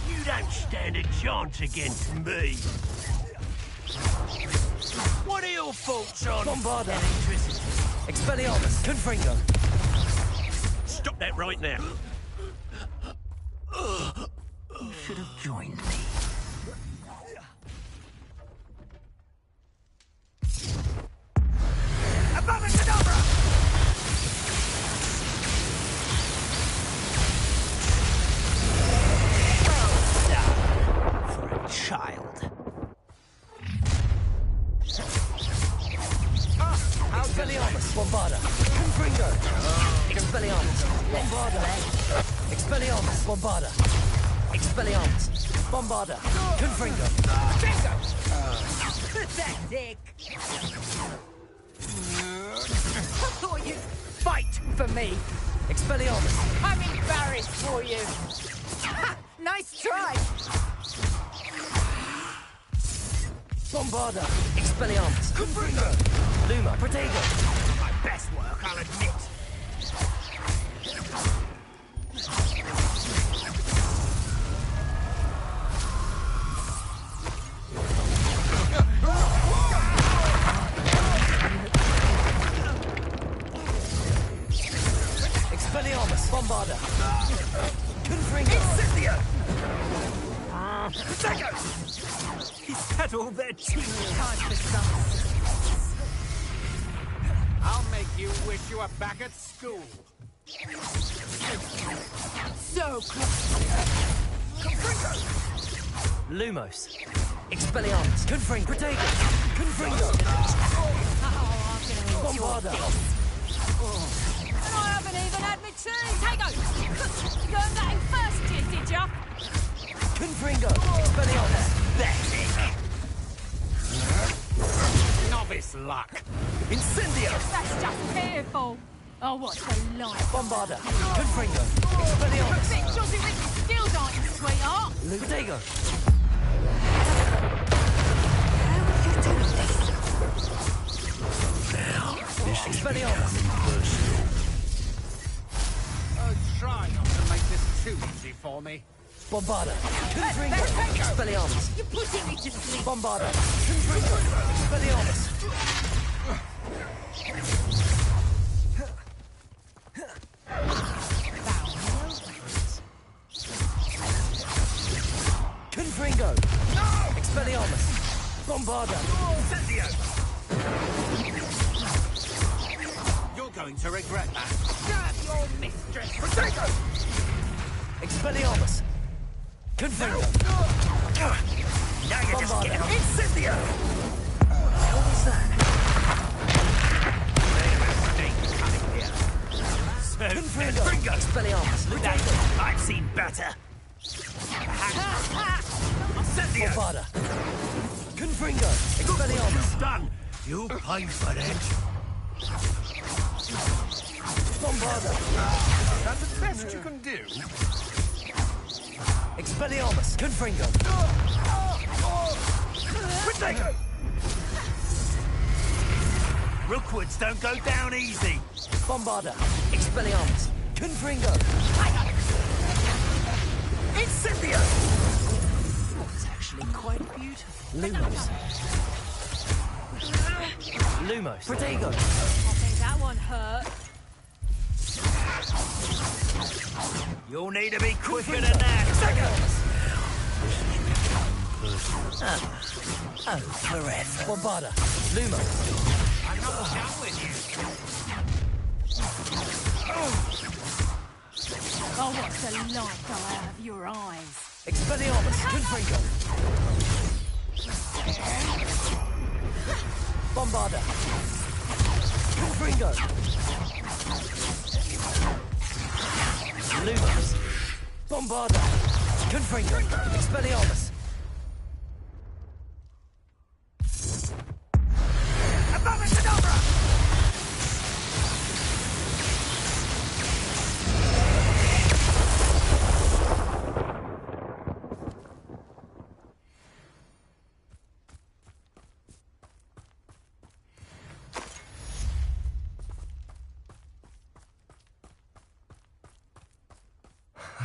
S9: You don't stand a chance against me. What are your thoughts on
S2: Bombarda.
S9: electricity?
S2: Expelliarmus. Confringo.
S9: Stop that right now.
S3: You should have joined me.
S2: For a child. Expelliarmus. Bombarda. Confringo. Expelliarmus. Bombarda. Expelliarmus. Bombarda. Expelliarmus. Bombarda. Confringo. Bingo!
S13: Pathetic! I thought you'd fight for me.
S2: Expelliarmus.
S13: I'm embarrassed for you. Ha! Nice try!
S2: Bombarda. Expelliarmus. Confringo. Luma. Protego.
S9: My best work, I'll admit.
S2: Expelliarmus. Bombarda. Confringo.
S9: Incendio! Protego! Is that all their teeth?
S13: Time for some.
S14: I'll make you wish you were back at school.
S13: So close.
S2: Lumos. Expelliarmus. Confringo. Protego. Confringo.
S13: Oh, I'm gonna
S2: Bombarda.
S13: And I haven't even had my tea. Tego! You learned that in first year, did ya?
S2: Confringo. Expelliarmus.
S9: That's it.
S14: Novice luck.
S2: Incendio.
S13: That's just fearful. Oh, what's the line?
S2: Bombarda. Confringo. Expelliarmus.
S13: Provincials who think skills aren't you, sweetheart.
S2: Protego.
S9: Now, this is
S2: Expelliarmus.
S9: personal.
S14: Oh, try not to make this too easy for me.
S2: Bombarda. Confringo. Expelliarmus.
S13: You're putting me to sleep.
S2: Bombarda. Confringo. Expelliarmus. Confringo. Expelliarmus. Bombarda.
S9: Incendio!
S14: You're going to regret that. Grab your mistress.
S2: Protego. Expelliarmus. Confringo.
S9: Now you're just getting
S2: Bombarda.
S9: Incendio!
S2: What was that? Confringo. Expelliarmus. Protego.
S9: I've seen better. Incendio!
S2: Bombarda. Confringo. Expelliarmus.
S9: Done. You'll pay for that.
S2: Bombarda.
S6: That's the best you can do.
S2: Expelliarmus. Confringo.
S9: Protego! Rookwoods don't go down easy.
S2: Bombarda. Expelliarmus. Confringo.
S9: Incendio!
S2: It's actually quite beautiful. Lumos. Lumos. Protego.
S13: I think that one hurt.
S9: You'll need to be quicker than that.
S2: Oh, forever. Bombarda. Lumos.
S14: I'm not done with you.
S13: Oh, what's the light go out of your eyes?
S2: Expelliarmus. Confringo. Bombarda. Confringo. Lumos. Bombarda. Confringo. Expelliarmus.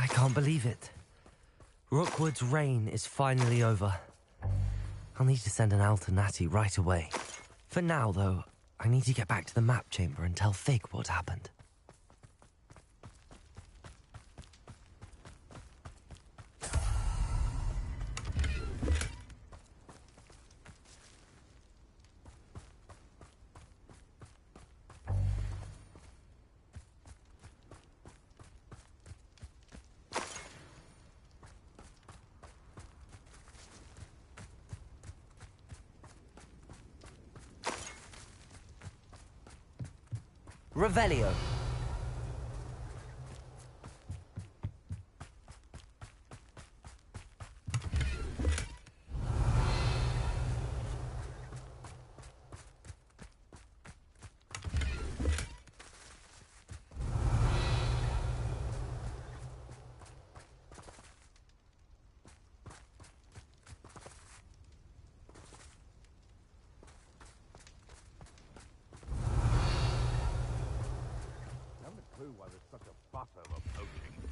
S2: I can't believe it. Rookwood's reign is finally over. I'll need to send an owl to Natty right away. For now, though, I need to get back to the map chamber and tell Fig what happened. Revelio.
S11: Why there's such a fuss over poaching.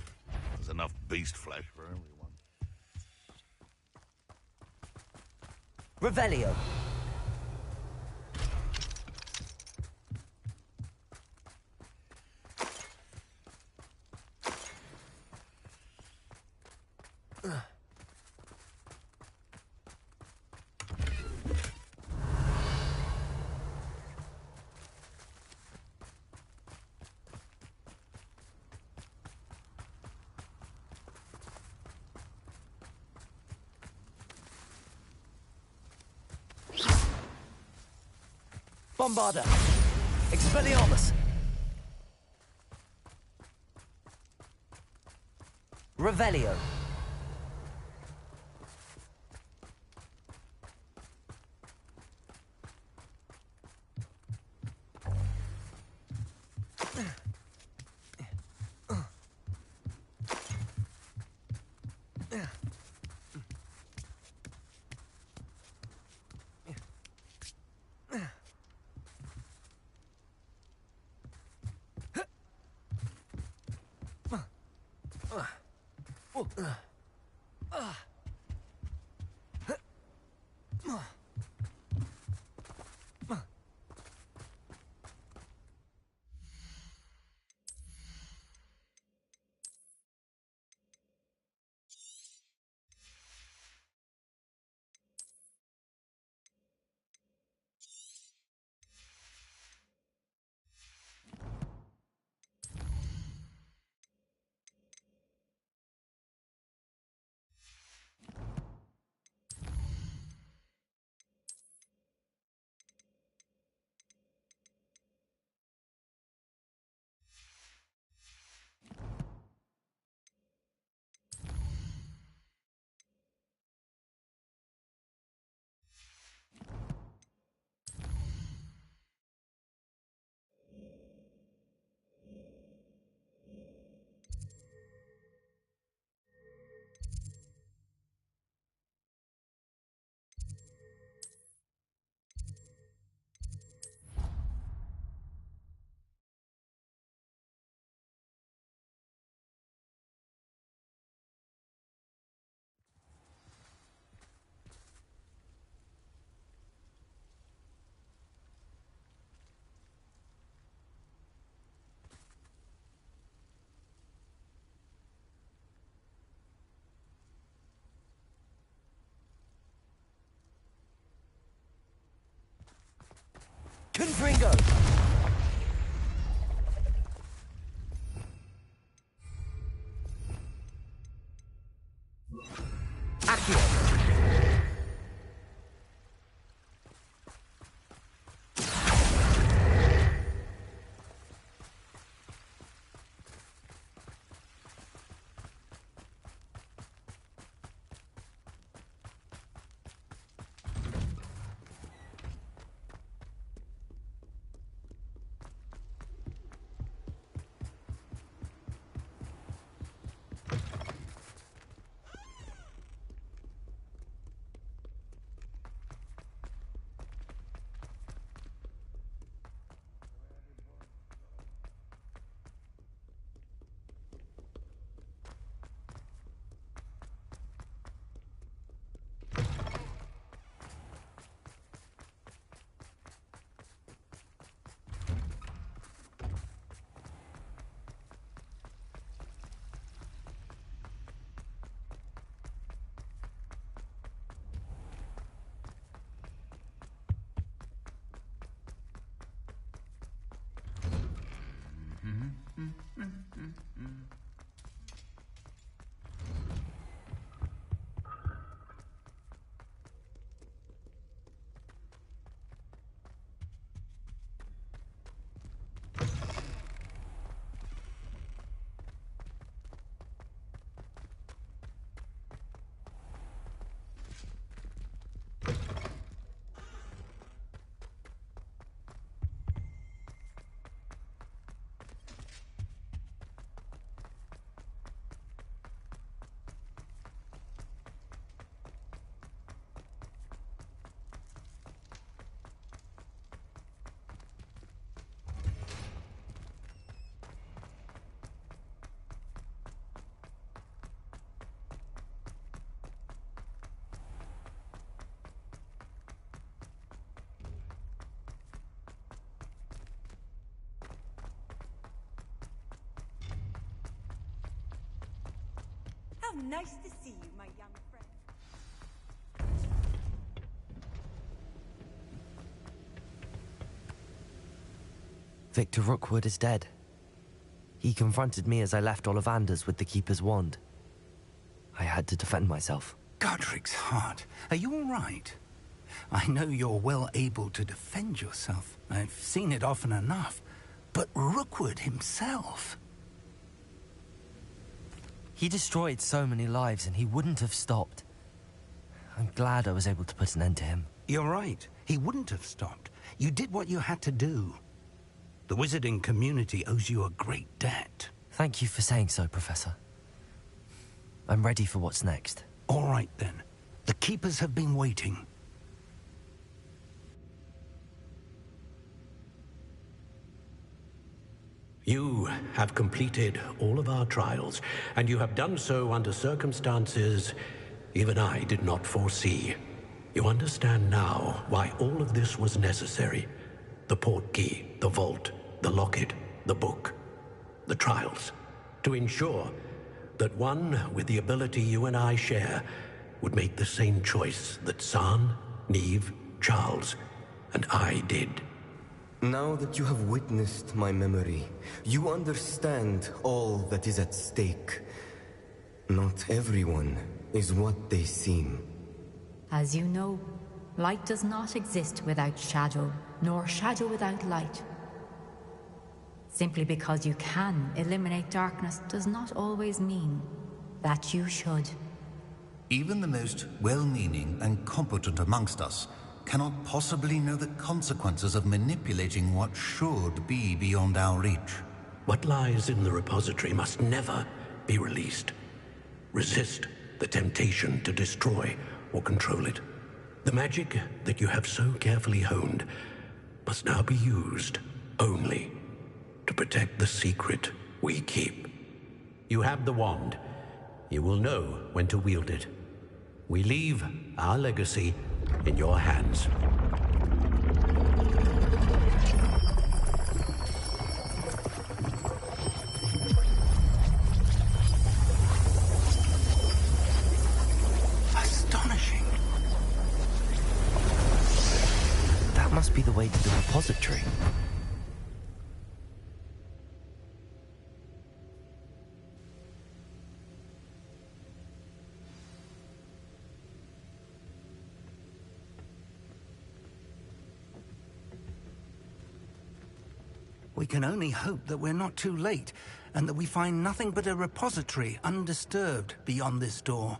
S11: There's enough beast flesh for everyone.
S2: Revelio. Bombarda. Expelliarmus. Revelio. Confringo! Accio!
S5: How nice to see you, my young friend.
S2: Victor Rookwood is dead. He confronted me as I left Ollivander's with the Keeper's wand. I had to defend myself.
S8: Godric's heart. Are you all right? I know you're well able to defend yourself. I've seen it often enough. But Rookwood himself...
S2: He destroyed so many lives and he wouldn't have stopped. I'm glad I was able to put an end to him.
S8: You're right. He wouldn't have stopped. You did what you had to do. The wizarding community owes you a great debt.
S2: Thank you for saying so, Professor. I'm ready for what's next.
S8: All right, then. The Keepers have been waiting.
S9: You have completed all of our trials, and you have done so under circumstances even I did not foresee. You understand now why all of this was necessary. The portkey, the vault, the locket, the book, the trials. To ensure that one with the ability you and I share would make the same choice that San, Neve, Charles, and I did.
S10: Now that you have witnessed my memory, you understand all that is at stake. Not everyone is what they seem.
S15: As you know, light does not exist without shadow, nor shadow without light. Simply because you can eliminate darkness does not always mean that you should.
S16: Even the most well-meaning and competent amongst us cannot possibly know the consequences of manipulating what should be beyond our reach.
S9: What lies in the repository must never be released. Resist the temptation to destroy or control it. The magic that you have so carefully honed must now be used only to protect the secret we keep. You have the wand. You will know when to wield it. We leave our legacy in your hands.
S8: Astonishing.
S2: That must be the way to the repository.
S8: We can only hope that we're not too late, and that we find nothing but a repository undisturbed beyond this door.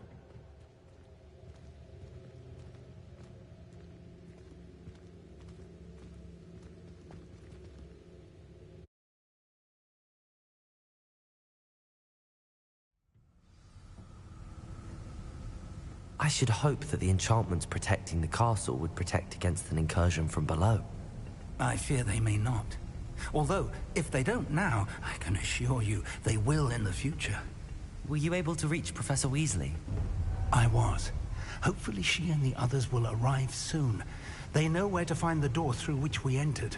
S2: I should hope that the enchantments protecting the castle would protect against an incursion from below.
S8: I fear they may not. Although, if they don't now, I can assure you they will in the future.
S2: Were you able to reach Professor Weasley?
S8: I was. Hopefully she and the others will arrive soon. They know where to find the door through which we entered.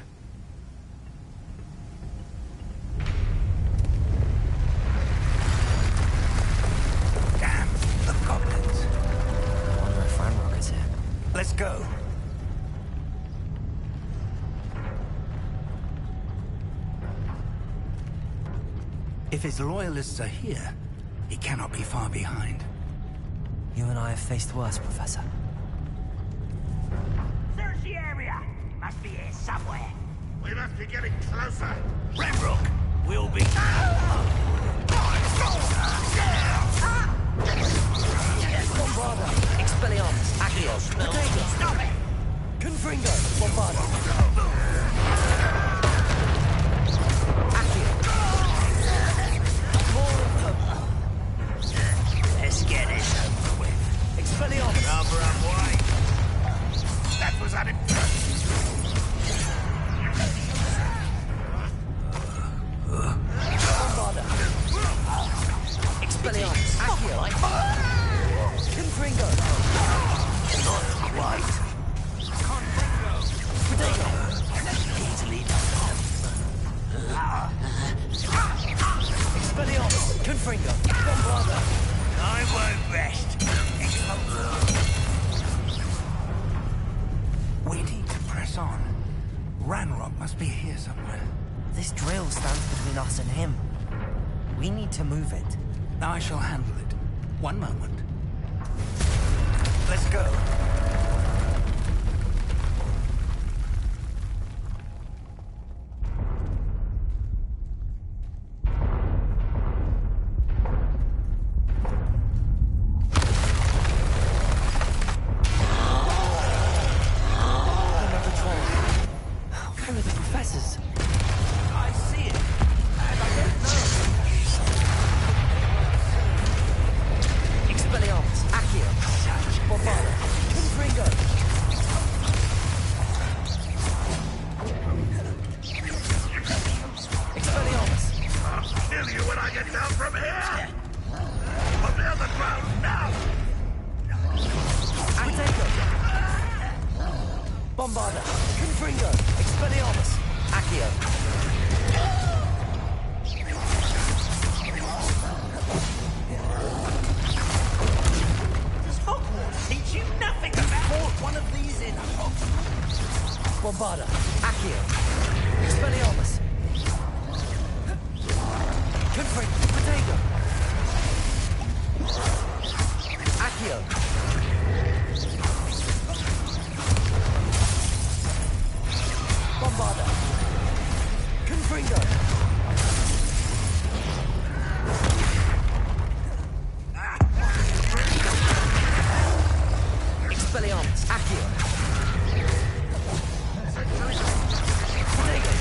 S8: Damn, the goblins.
S2: I wonder if Ranrock is here.
S8: Let's go. If his loyalists are here, he cannot be far behind.
S2: You and I have faced worse, Professor.
S14: Search the area. He must be here somewhere.
S11: We must be getting closer.
S14: Ranrock will be.
S2: Bombarda, Expelliarmus, Accio,
S14: Stop it!
S2: Confringo, Bombarda. Accio. More of them.
S14: Let's get this over with.
S2: Expelliarmus.
S14: Number up way. That was unimpressive.
S2: Bombarda. Expelliarmus, Accio. Confringo.
S14: Not quite.
S2: Protego.
S14: Easily done.
S2: Expelliarmus, Confringo. Bombarda.
S14: I won't rest.
S8: We need to press on. Ranrock must be here somewhere.
S2: This drill stands between us and him. We need to move it.
S8: I shall handle it. One moment. Let's go.
S2: Another troll. Where are the professors?
S14: I see it. And I don't know.
S2: Expelliarmus, Accio. Bombarda. Confringo. Expelliarmus.
S11: I'll kill you when I get down from here! Prepare the ground now!
S2: Protego. Bombarda. Confringo. Expelliarmus. Accio.
S14: Does Hogwarts teach you nothing about one of these in Hogwarts?
S2: Bombarda. Accio. Expelliarmus. Confringo. Protego. Accio. Bombarda. Confringo. Expelliarmus. Accio. Protego.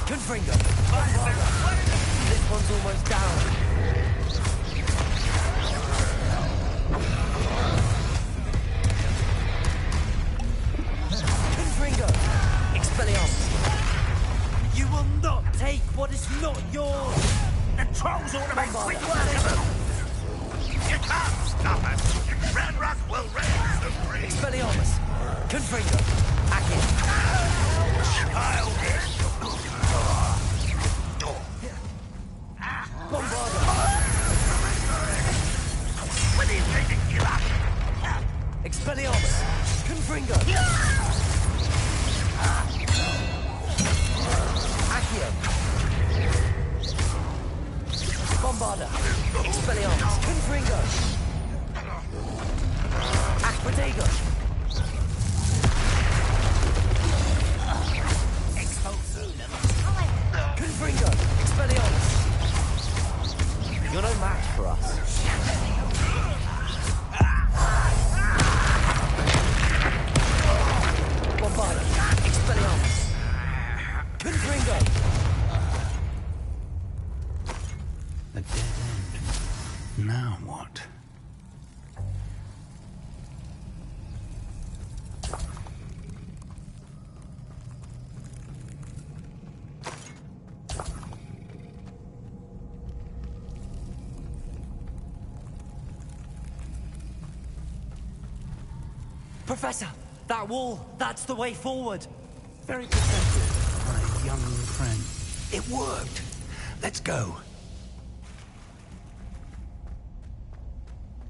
S2: Confringo. Bombarda. This one's almost down. Confringo. Expelliarmus. You will not take what is not yours.
S14: The trolls ought to make quick work of them.
S11: You can't stop us! Ranrock will reign supreme!
S2: Expelliarmus. Confringo. Accio.
S14: Childish.
S2: Bombarda.
S14: When he's ready to give up.
S2: Expelliarmus. Confringo. Accio. Bombarda. Expelliarmus. Confringo. Protego. Confringo. Expelliarmus. You're no match for us. Bombarda. Expelliarmus. Confringo.
S8: A dead end. Now what?
S2: Professor, that wall, that's the way forward.
S8: Very perceptive, my young friend. It worked. Let's go.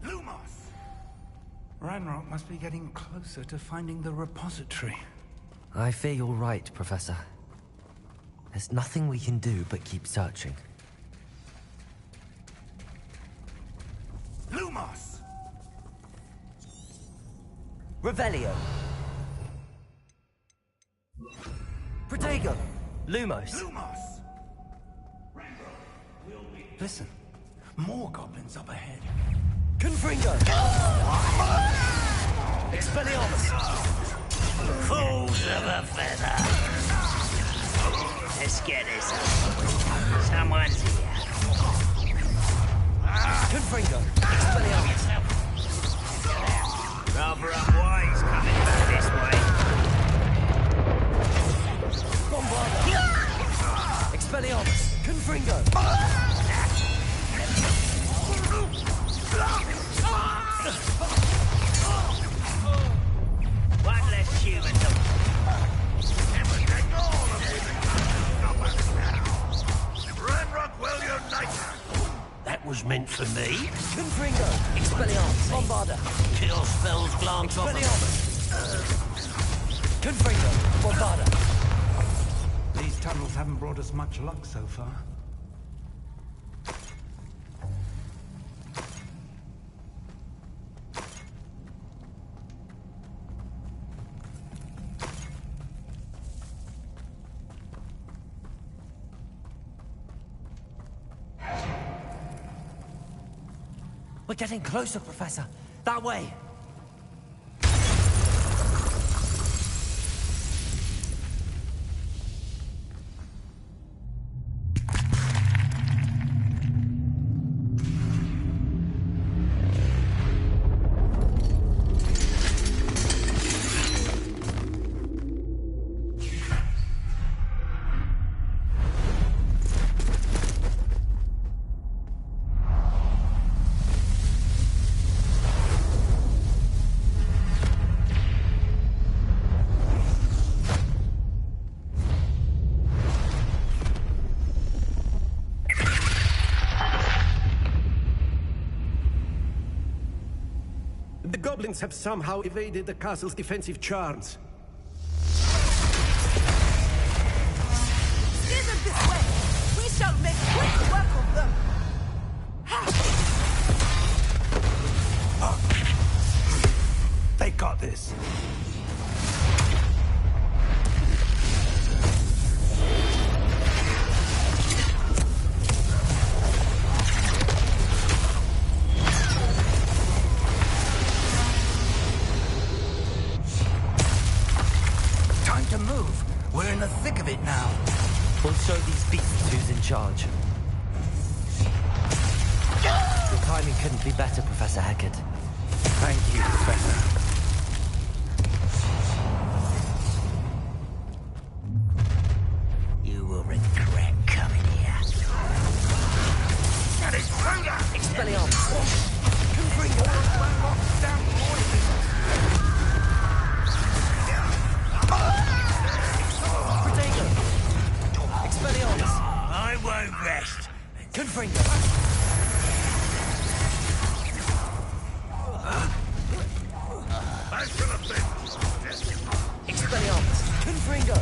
S14: Lumos!
S8: Ranrock must be getting closer to finding the repository.
S2: I fear you're right, Professor. There's nothing we can do but keep searching.
S8: Lumos!
S2: Revelio. Protego. Lumos.
S8: Lumos! Listen, more goblins up ahead.
S2: Confringo. Expelliarmus.
S7: Fools of a feather. Let's get this over with. Someone's here.
S2: Confringo. Expelliarmus.
S7: Rather unwise coming back this way.
S2: Bombarda. Expelliarmus. Confringo.
S7: One less human to...
S4: Ranrock well united!
S7: That was meant for me.
S2: Confringo. Expelliarmus. Bombarda.
S7: Kill spells glance off
S2: Expelliarmus. Confringo. Bombarda.
S8: These tunnels haven't brought us much luck so far.
S2: We're getting closer, Professor. That way.
S17: The goblins have somehow evaded the castle's defensive charms.
S5: Steer them this way! We shall make quick work of them!
S8: They got this. Time to move. We're in the thick of it now.
S2: We'll show these beasts who's in charge. Your timing couldn't be better, Professor Hecat.
S8: Thank you, Professor.
S7: You will regret coming here.
S4: That is Rhoda!
S2: Expelliarmus.
S8: Confringo. Down
S2: Protego. Expelliarmus.
S7: I won't rest.
S2: Confringo.
S4: I should have been.
S2: Expelliarmus. Confringo.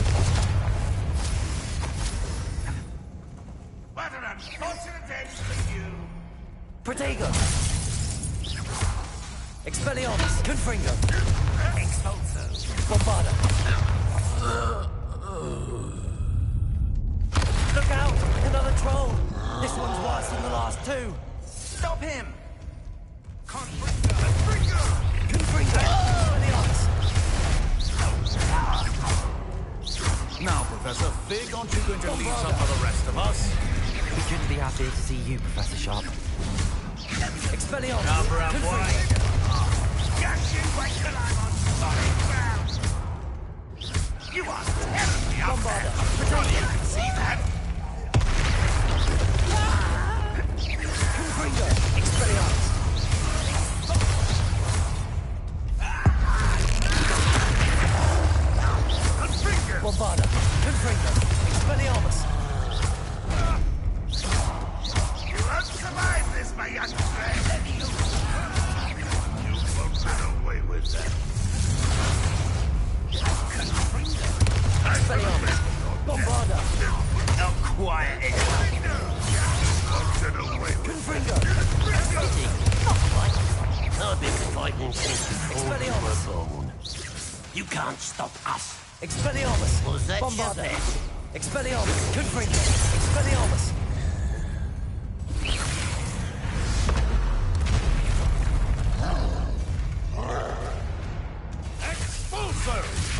S4: What an unfortunate end for you!
S2: Protego. Expelliarmus. Confringo.
S7: Expulso.
S2: Bombarda. Look out! Another troll! This one's worse than the last two!
S8: Stop him!
S2: Confringo!
S11: Now, Professor Fig, aren't you going to leave some for the rest of us?
S2: We couldn't be happier to see you, Professor Sharp. Expelliarmus!
S7: Cover up wide.
S4: Just you wait till I'm on solid ground! You are terribly up
S2: Bombarda!
S4: there! Surely you can see that!
S2: Confringo! Expelliarmus! Bombarda! Confringo! Expelliarmus!
S4: You won't survive this, my young friend! You won't run away with them!
S2: Expelliarmus! Bombarda!
S14: quiet it.
S18: I've been fighting since before you were born. You can't stop us.
S2: Expelliarmus!
S18: Was that
S2: Bombarda!
S18: your bet?
S2: Expelliarmus! Confringo! Expelliarmus!
S11: Expulso!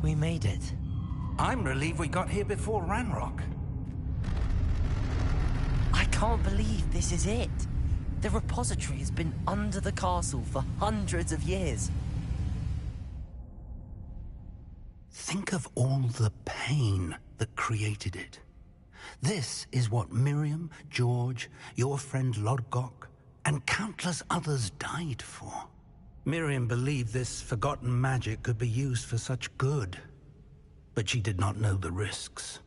S2: We made it.
S8: I'm relieved we got here before Ranrock.
S2: I can't believe this is it. The repository has been under the castle for hundreds of years.
S8: Think of all the pain that created it. This is what Miriam, George, your friend Lodgok, and countless others died for. Miriam believed this forgotten magic could be used for such good. But she did not know the risks.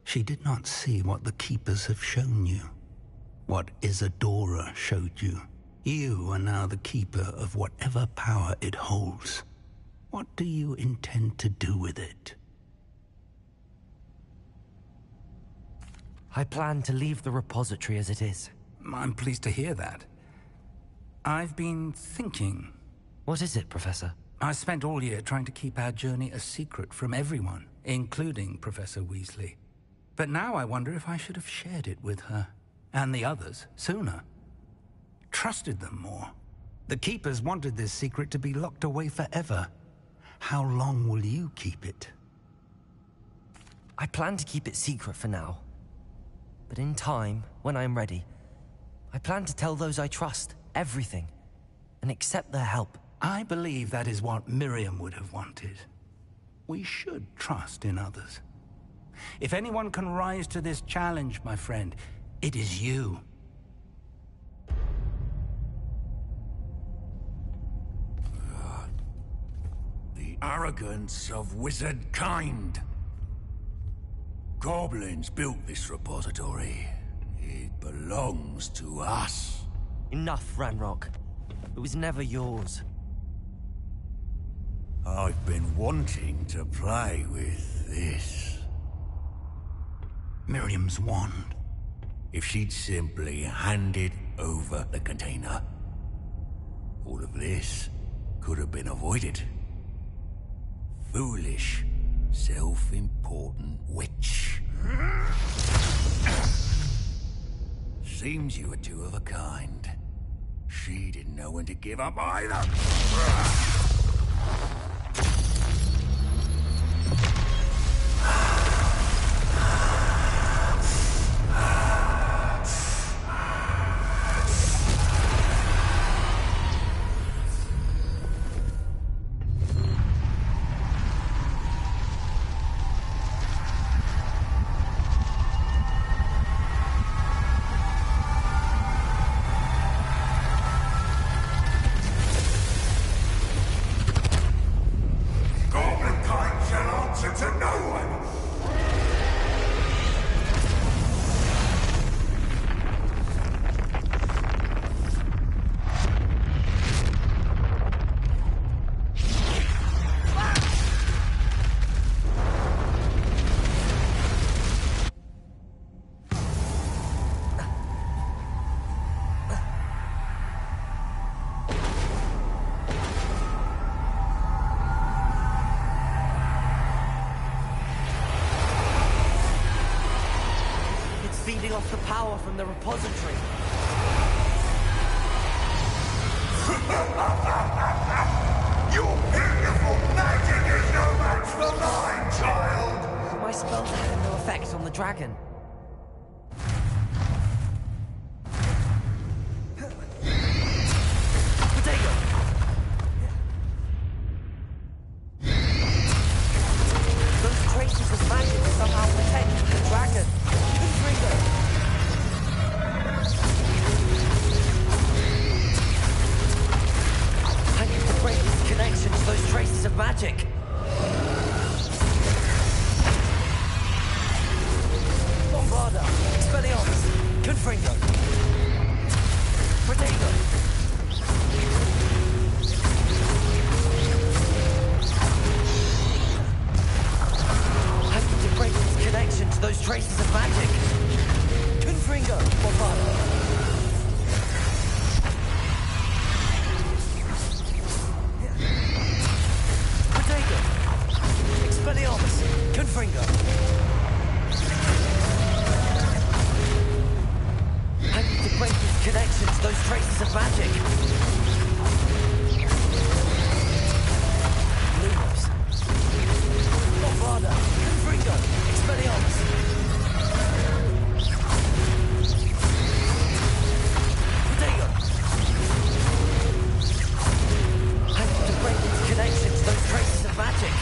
S8: She did not see what the Keepers have shown you. What Isadora showed you. You are now the Keeper of whatever power it holds. What do you intend to do with it?
S2: I plan to leave the repository as it is.
S8: I'm pleased to hear that. I've been thinking.
S2: What is it, Professor?
S8: I spent all year trying to keep our journey a secret from everyone, including Professor Weasley. But now I wonder if I should have shared it with her, and the others, sooner. Trusted them more. The Keepers wanted this secret to be locked away forever. How long will you keep it?
S2: I plan to keep it secret for now. But in time, when I'm ready, I plan to tell those I trust everything, and accept their help.
S8: I believe that is what Miriam would have wanted. We should trust in others. If anyone can rise to this challenge, my friend, it is you.
S4: The arrogance of wizard kind. Goblins built this repository. It belongs to us.
S2: Enough, Ranrock. It was never yours.
S4: I've been wanting to play with this.
S8: Miriam's wand.
S4: If she'd simply handed over the container, all of this could have been avoided. Foolish, self-important witch. Seems you were two of a kind. She didn't know when to give up either.
S2: Feeding off the power from the repository.
S4: Your beautiful magic is no match for mine, child!
S2: My spells had no effect on the dragon. Potato! Those traces of magic somehow protect the dragon. I need to break this connection to those traces of magic. Bombarda, Expelliarmus, Confringo, Protego. I need to break this connection to those traces of magic. Confringo, Bombarda. Expelliarmus, Confringo. I need to break this connection to those traces of magic. Lumos. Bombarda, Confringo, Expelliarmus. Potato. I need to break this connection to those traces of magic.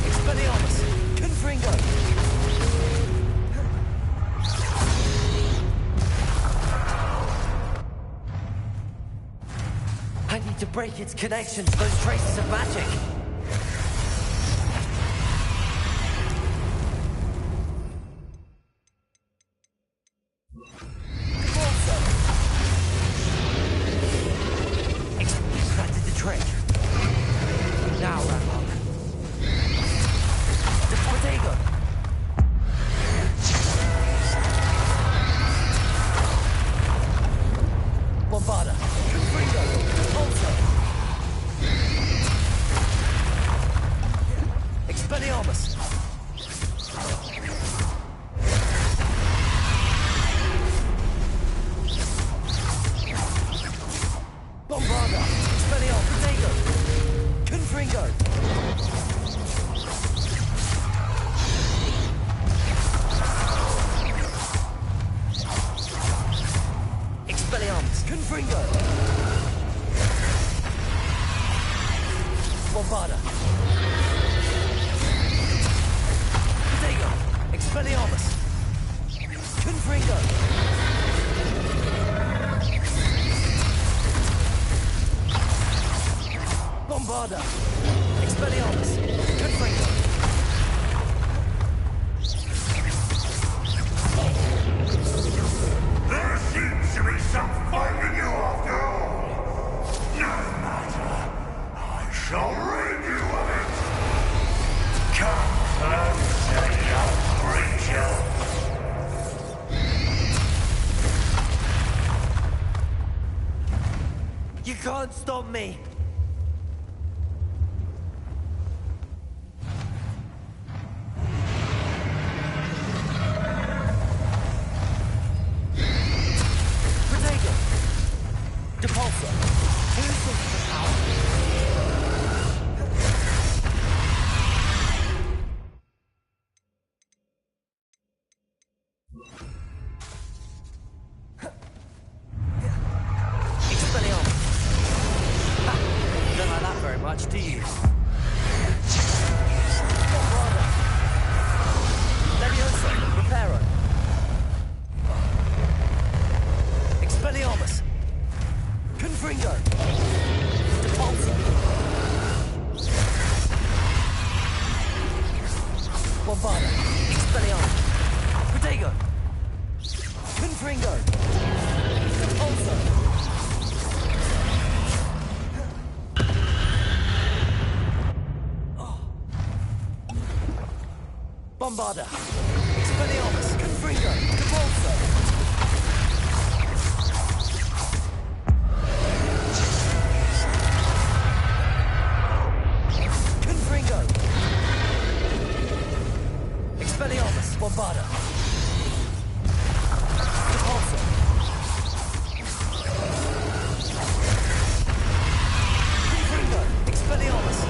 S2: Expelliarmus, Confringo. I need to break its connection to those traces of magic. Extracted the trick. Now, Ramlock. Potato. Bombarda. Confringo. Alto. Expelliarmus. Bombarda. Expelliarmus. Potato. Confringo. Expelliarmus, Confringo. Bombarda. Potato. Expelliarmus. Confringo. Bombarda. Expelliarmus. Confringo.
S4: There seems to be some fight in you after all. No matter. I shall rid you of it. Come closer, young creature.
S2: You can't stop me. much to you. Levioso, Reparo. Expelliarmus. Confringo. Depulso. Bombarda. Expelliarmus. Protego. Confringo. Depulso. Bombarda. Expelliarmus. Confringo. Depulso. Confringo. Expelliarmus. Bombarda. Depulso. Confringo. Expelliarmus.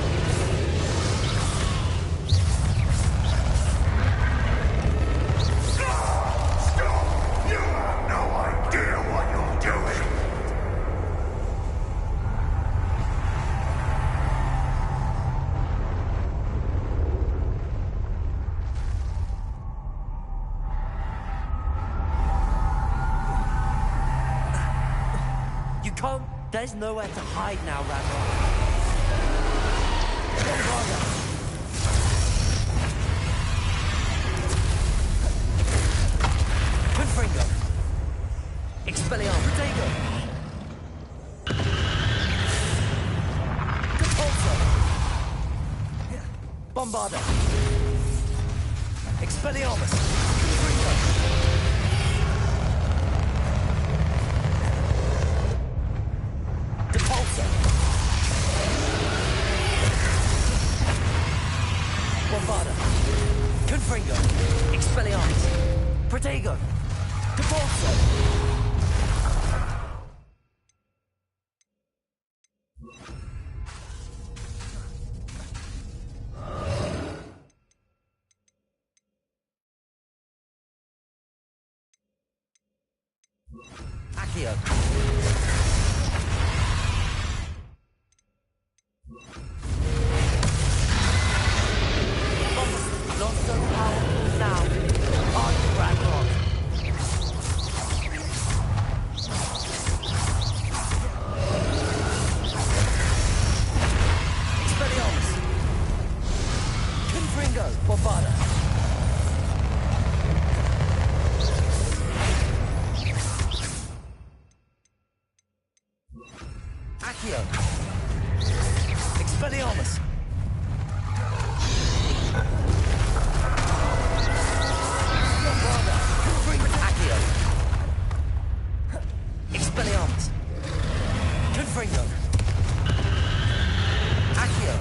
S4: You have no idea what you're doing.
S2: You can't. There's nowhere to hide now, Randolph. Bombarda. Confringo. Expelliarmus. Protego. Depulso. Bombarda. Expelliarmus. Confringo. Depulso. Bombarda. Confringo. Expelliarmus. Protego. Depulso. Accio. Not so powerful now. On Ragnarok. Expelliarmus. Confringo. Bombarda. Accio. Expelliarmus. Bombarda. Confringo. Accio. Expelliarmus. Confringo. Accio.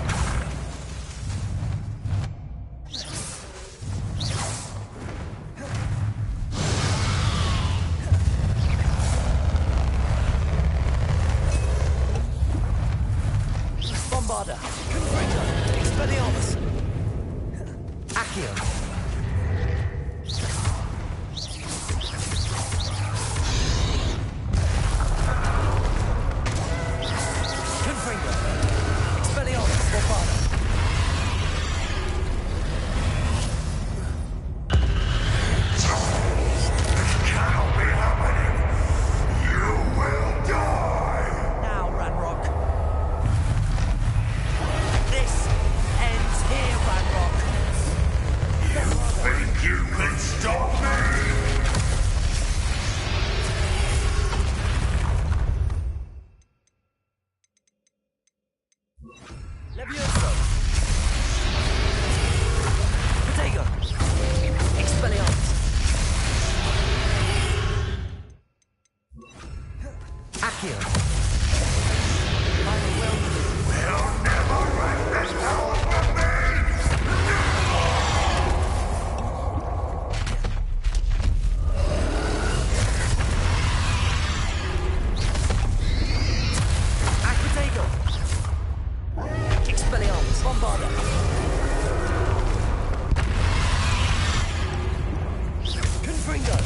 S2: Bombarda. Confringo. Expelliarmus. Accio. Confringo. Expelliarmus. Bombarda.
S4: Cannot be happening. You will die.
S2: Now, Ranrock. This ends here, Ranrock.
S4: You think you can stop me?
S2: Levioso. Protego. Expelliarmus. Accio.
S4: We'll never wreck this power from me.
S2: Protego. Expelliarmus. Bombarda. Confringo.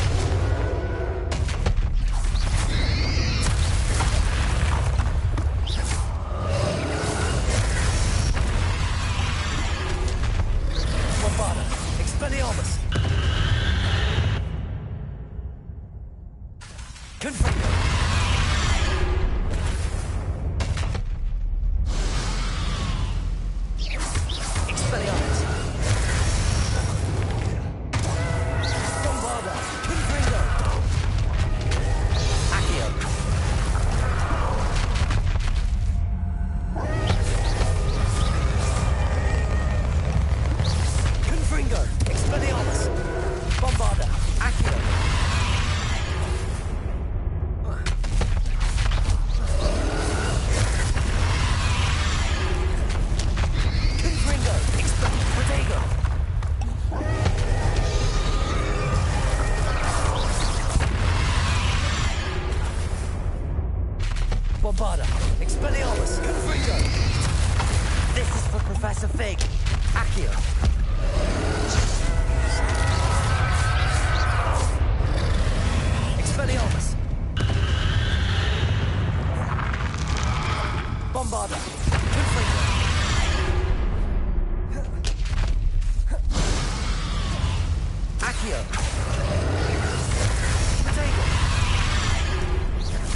S2: Professor Fig. Accio. Expelliarmus. Bombarda. Confringo. Accio. Potato.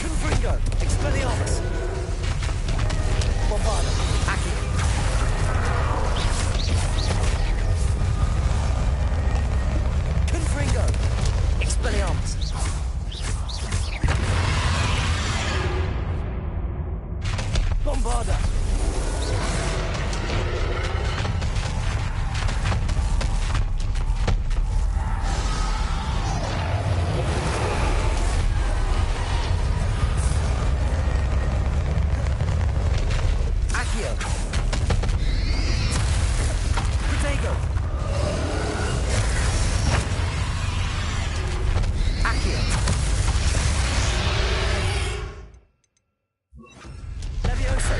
S2: Confringo. Expelliarmus. Bombarda. Accio. Confringo. Expelliarmus. Bombarda. Accio. Protego. Accio. Levioso.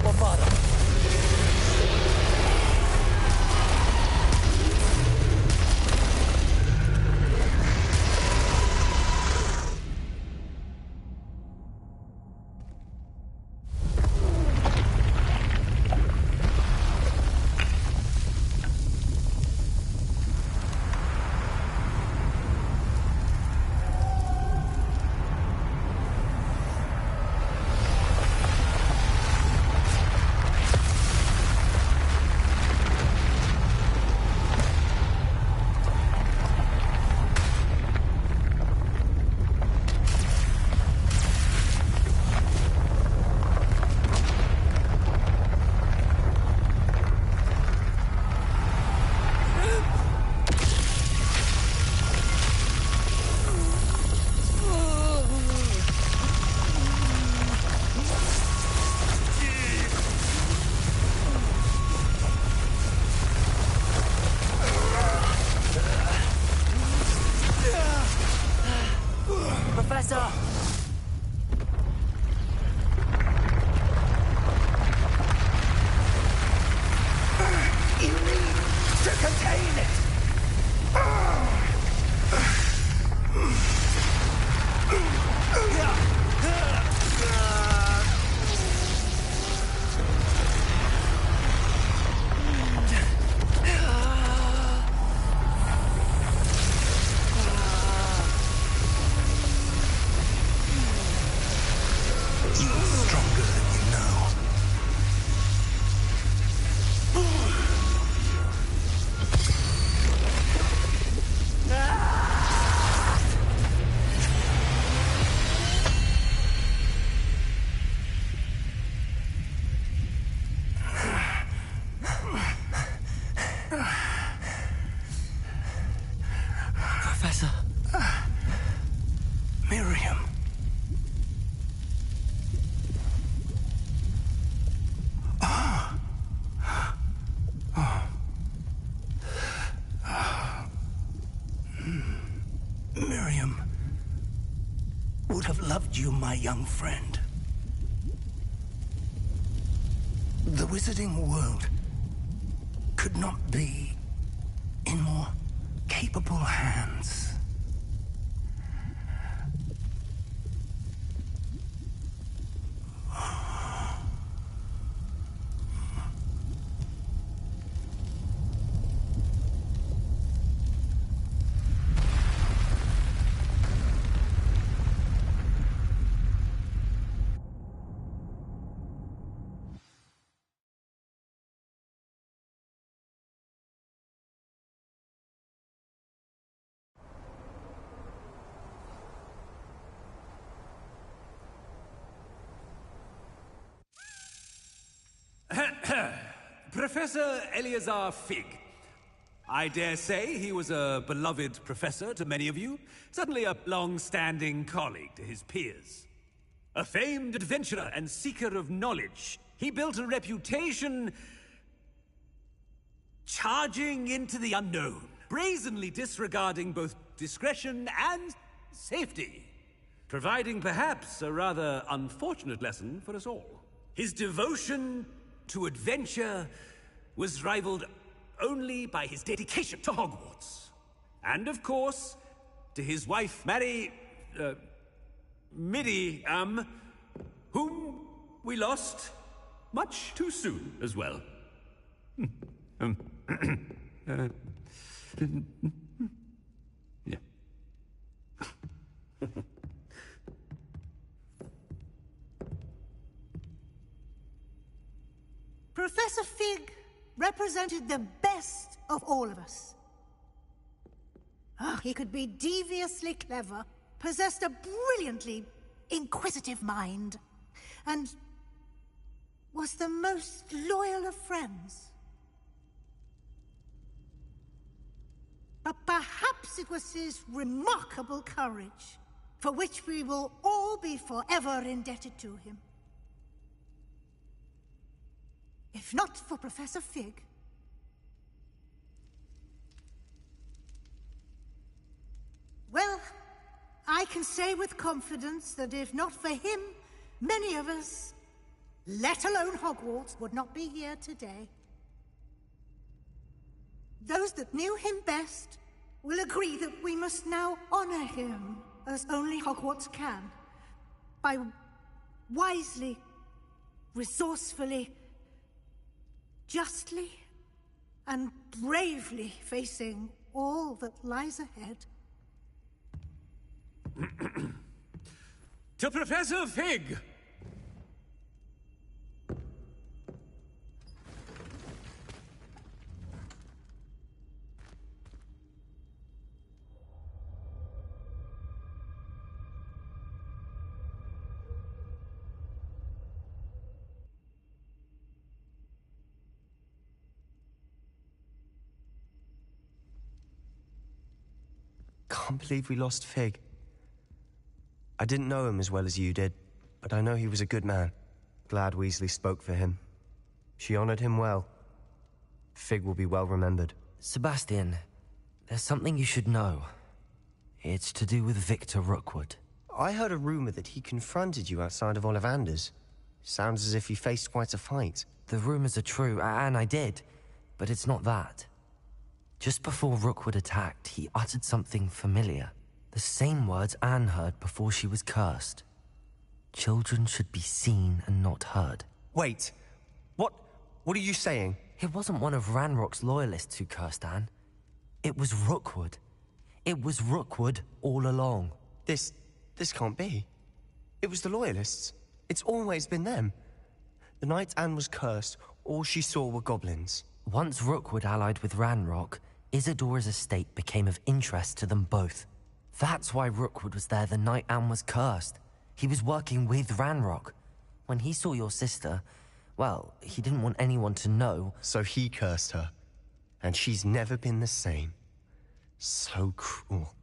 S2: Bombarda. Professor!
S8: You need to contain it! You're stronger than you know.
S2: Professor.
S8: Miriam. Miriam would have loved you, my young friend. The wizarding world could not be in more capable hands.
S14: Professor Eleazar Fig. I dare say he was a beloved professor to many of you, certainly a long-standing colleague to his peers. A famed adventurer and seeker of knowledge, he built a reputation charging into the unknown, brazenly disregarding both discretion and safety, providing perhaps a rather unfortunate lesson for us all. His devotion to adventure was rivaled only by his dedication to Hogwarts. And of course, to his wife, Midi, whom we lost much too soon as well. Yeah.
S19: Professor Fig represented the best of all of us. He could be deviously clever, possessed a brilliantly inquisitive mind, and was the most loyal of friends. But perhaps it was his remarkable courage, for which we will all be forever indebted to him. If not for Professor Fig, well, I can say with confidence that if not for him, many of us, let alone Hogwarts, would not be here today. Those that knew him best will agree that we must now honor him as only Hogwarts can, by wisely, resourcefully, justly, and bravely facing all that lies ahead.
S14: To Professor Fig!
S1: Can't believe we lost Fig. I didn't know him as well as you did, but I know he was a good man. Glad Weasley spoke for him. She honored him well. Fig will be well remembered.
S2: Sebastian, there's something you should know. It's to do with Victor Rookwood.
S1: I heard a rumor that he confronted you outside of Ollivander's. Sounds as if he faced quite a fight.
S2: The rumors are true, and I did, but it's not that. Just before Rookwood attacked, he uttered something familiar. The same words Anne heard before she was cursed. Children should be seen and not heard.
S1: Wait, what are you saying?
S2: It wasn't one of Ranrock's loyalists who cursed Anne. It was Rookwood. It was Rookwood all along.
S1: This can't be. It was the loyalists. It's always been them. The night Anne was cursed, all she saw were goblins.
S2: Once Rookwood allied with Ranrock, Isadora's estate became of interest to them both. That's why Rookwood was there the night Anne was cursed. He was working with Ranrock. When he saw your sister, well, he didn't want anyone to know.
S1: So he cursed her. And she's never been the same. So cruel.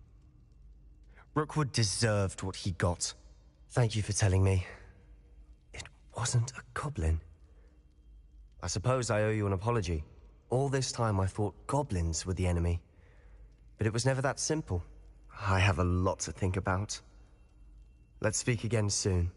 S1: Rookwood deserved what he got. Thank you for telling me. It wasn't a goblin. I suppose I owe you an apology. All this time I thought goblins were the enemy. But it was never that simple. I have a lot to think about. Let's speak again soon.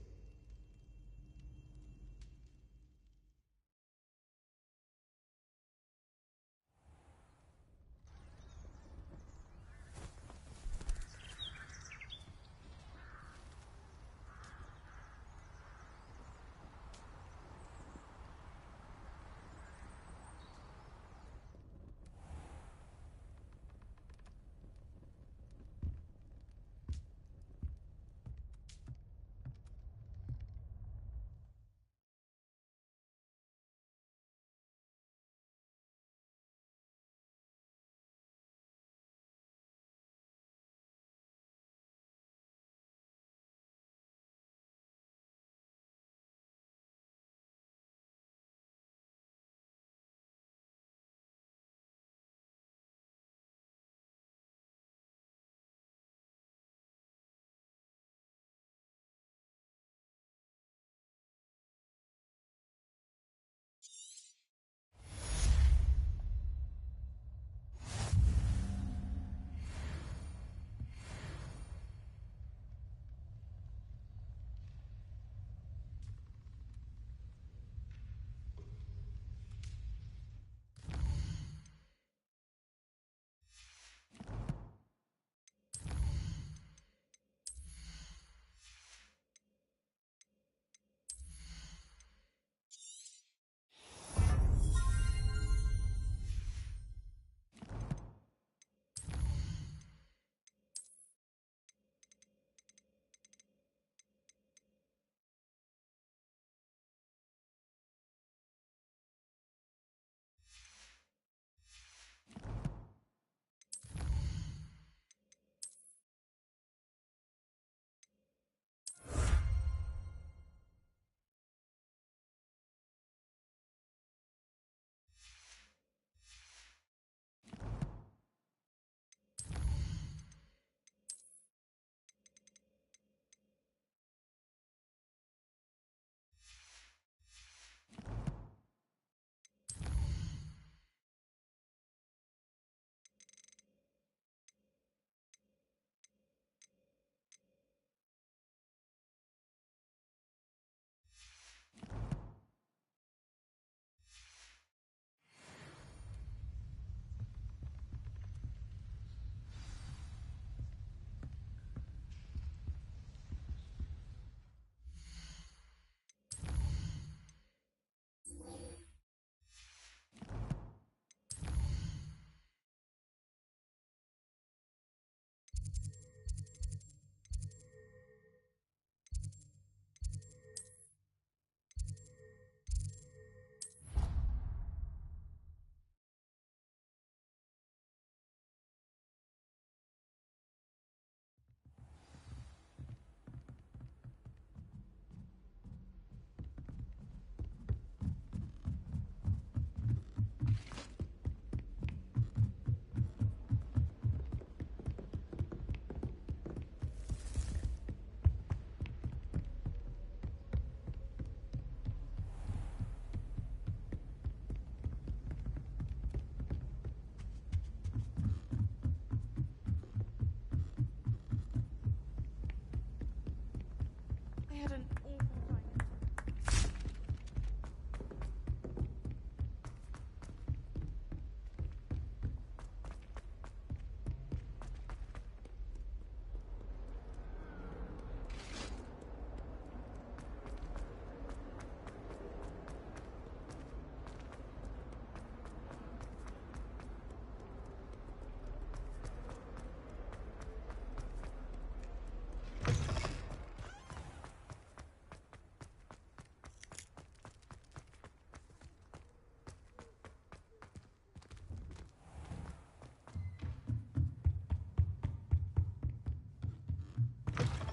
S12: had an awful time.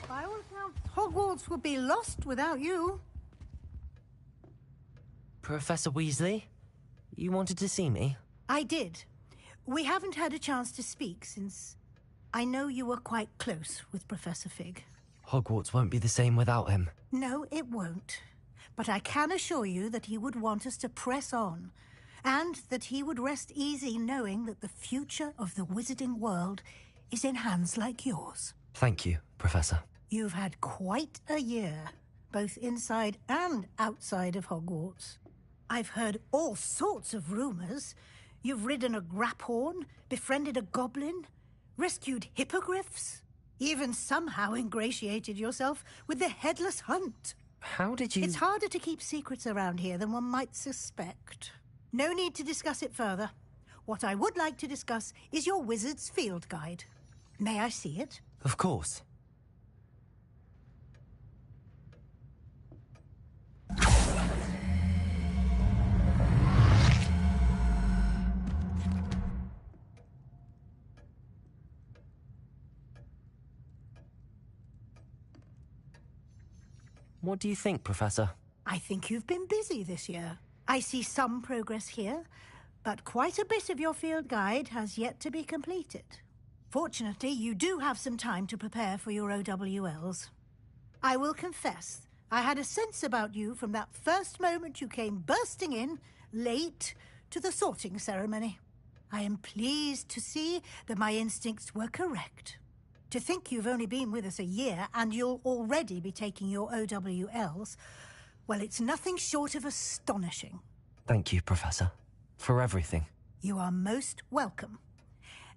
S19: By all accounts, Hogwarts would be lost without you.
S2: Professor Weasley, you wanted to see me?
S19: I did. We haven't had a chance to speak since I know you were quite close with Professor Fig.
S2: Hogwarts won't be the same without him.
S19: No, it won't. But I can assure you that he would want us to press on, and that he would rest easy knowing that the future of the wizarding world is in hands like yours.
S2: Thank you, Professor.
S19: You've had quite a year, both inside and outside of Hogwarts. I've heard all sorts of rumors. You've ridden a graphorn, befriended a goblin, rescued hippogriffs, even somehow ingratiated yourself with the Headless Hunt.
S2: How did you...
S19: It's harder to keep secrets around here than one might suspect. No need to discuss it further. What I would like to discuss is your wizard's field guide. May I see it?
S2: Of course. What do you think, Professor?
S19: I think you've been busy this year. I see some progress here, but quite a bit of your field guide has yet to be completed. Fortunately, you do have some time to prepare for your OWLs. I will confess, I had a sense about you from that first moment you came bursting in, late, to the sorting ceremony. I am pleased to see that my instincts were correct. To think you've only been with us a year and you'll already be taking your OWLs, well, it's nothing short of astonishing.
S2: Thank you, Professor, for everything.
S19: You are most welcome.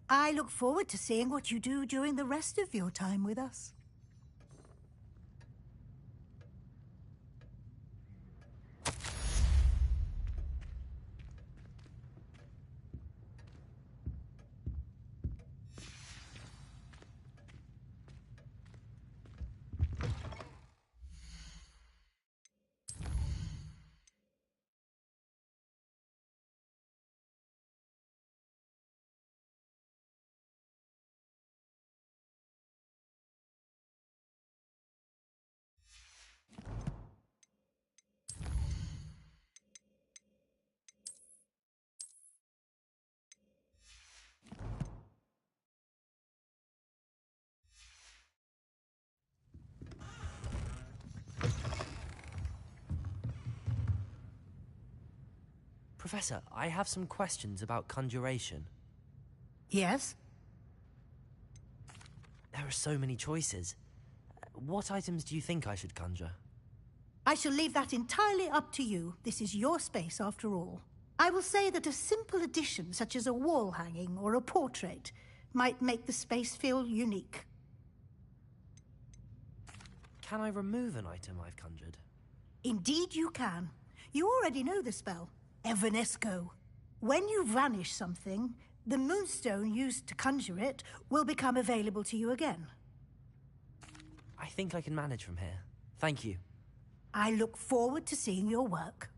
S19: I look forward to seeing what you do during the rest of your time with us.
S2: Professor, I have some questions about conjuration.
S19: Yes?
S2: There are so many choices. What items do you think I should conjure?
S19: I shall leave that entirely up to you. This is your space, after all. I will say that a simple addition, such as a wall hanging or a portrait, might make the space feel unique.
S2: Can I remove an item I've conjured?
S19: Indeed you can. You already know the spell, Evanesco. When you vanish something, the moonstone used to conjure it will become available to you again.
S2: I think I can manage from here. Thank you.
S19: I look forward to seeing your work.